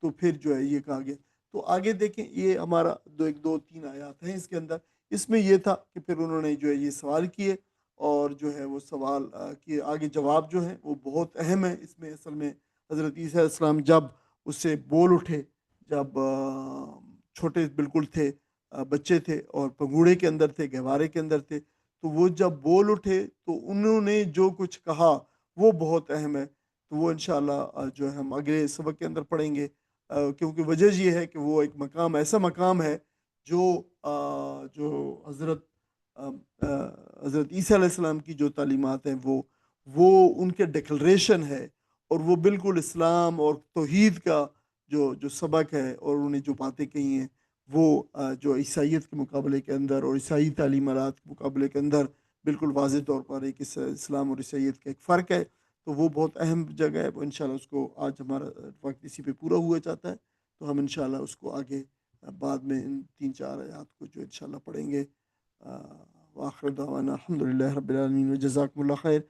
تو پھر جو ہے یہ کہا گیا، تو آگے دیکھیں یہ ہمارا دو تین آیات ہیں اس کے اندر، اس میں یہ تھا کہ پھر انہوں نے جو ہے یہ سوال کیے، اور جو ہے وہ سوال کے آگے جواب جو ہیں وہ بہت اہم ہے اس میں۔ اصل میں حضرت عیسیٰ علیہ السلام جب اس سے بول اٹھے، جب چھوٹے بالکل تھے، بچے تھے اور پنگوڑے کے اندر تھے، گہوارے کے اندر تھے، تو وہ جب بول اٹھے تو انہوں نے جو کچھ کہا وہ بہت اہم ہے۔ تو وہ انشاءاللہ جو ہے ہم اگلے سبق کے اندر پڑھیں گے، کیونکہ وجہ یہ ہے کہ وہ ایک مقام ایسا مقام ہے جو حضرت عیسیٰ علیہ السلام کی جو تعلیمات ہیں وہ ان کے ڈیکلریشن ہے، اور وہ بالکل اسلام اور توحید کا جو سبق ہے، اور انہوں نے جو باتیں کہی ہیں وہ جو عیسائیت کے مقابلے کے اندر اور عیسائی تعلیمات کے مقابلے کے اندر بالکل واضح طور پر ایک اسلام اور عیسائیت کا ایک فرق ہے۔ تو وہ بہت اہم جگہ ہے، وہ انشاءاللہ اس کو آج ہمارا وقت اسی پہ پورا ہوا چاہتا ہے، تو ہم انشاءاللہ اس کو آگے بعد میں ان 3-4 آیات کو جو انشاءاللہ پڑھیں گے۔ وآخر دعوانا الحمدللہ رب العالمین، وجزاکم اللہ خیر۔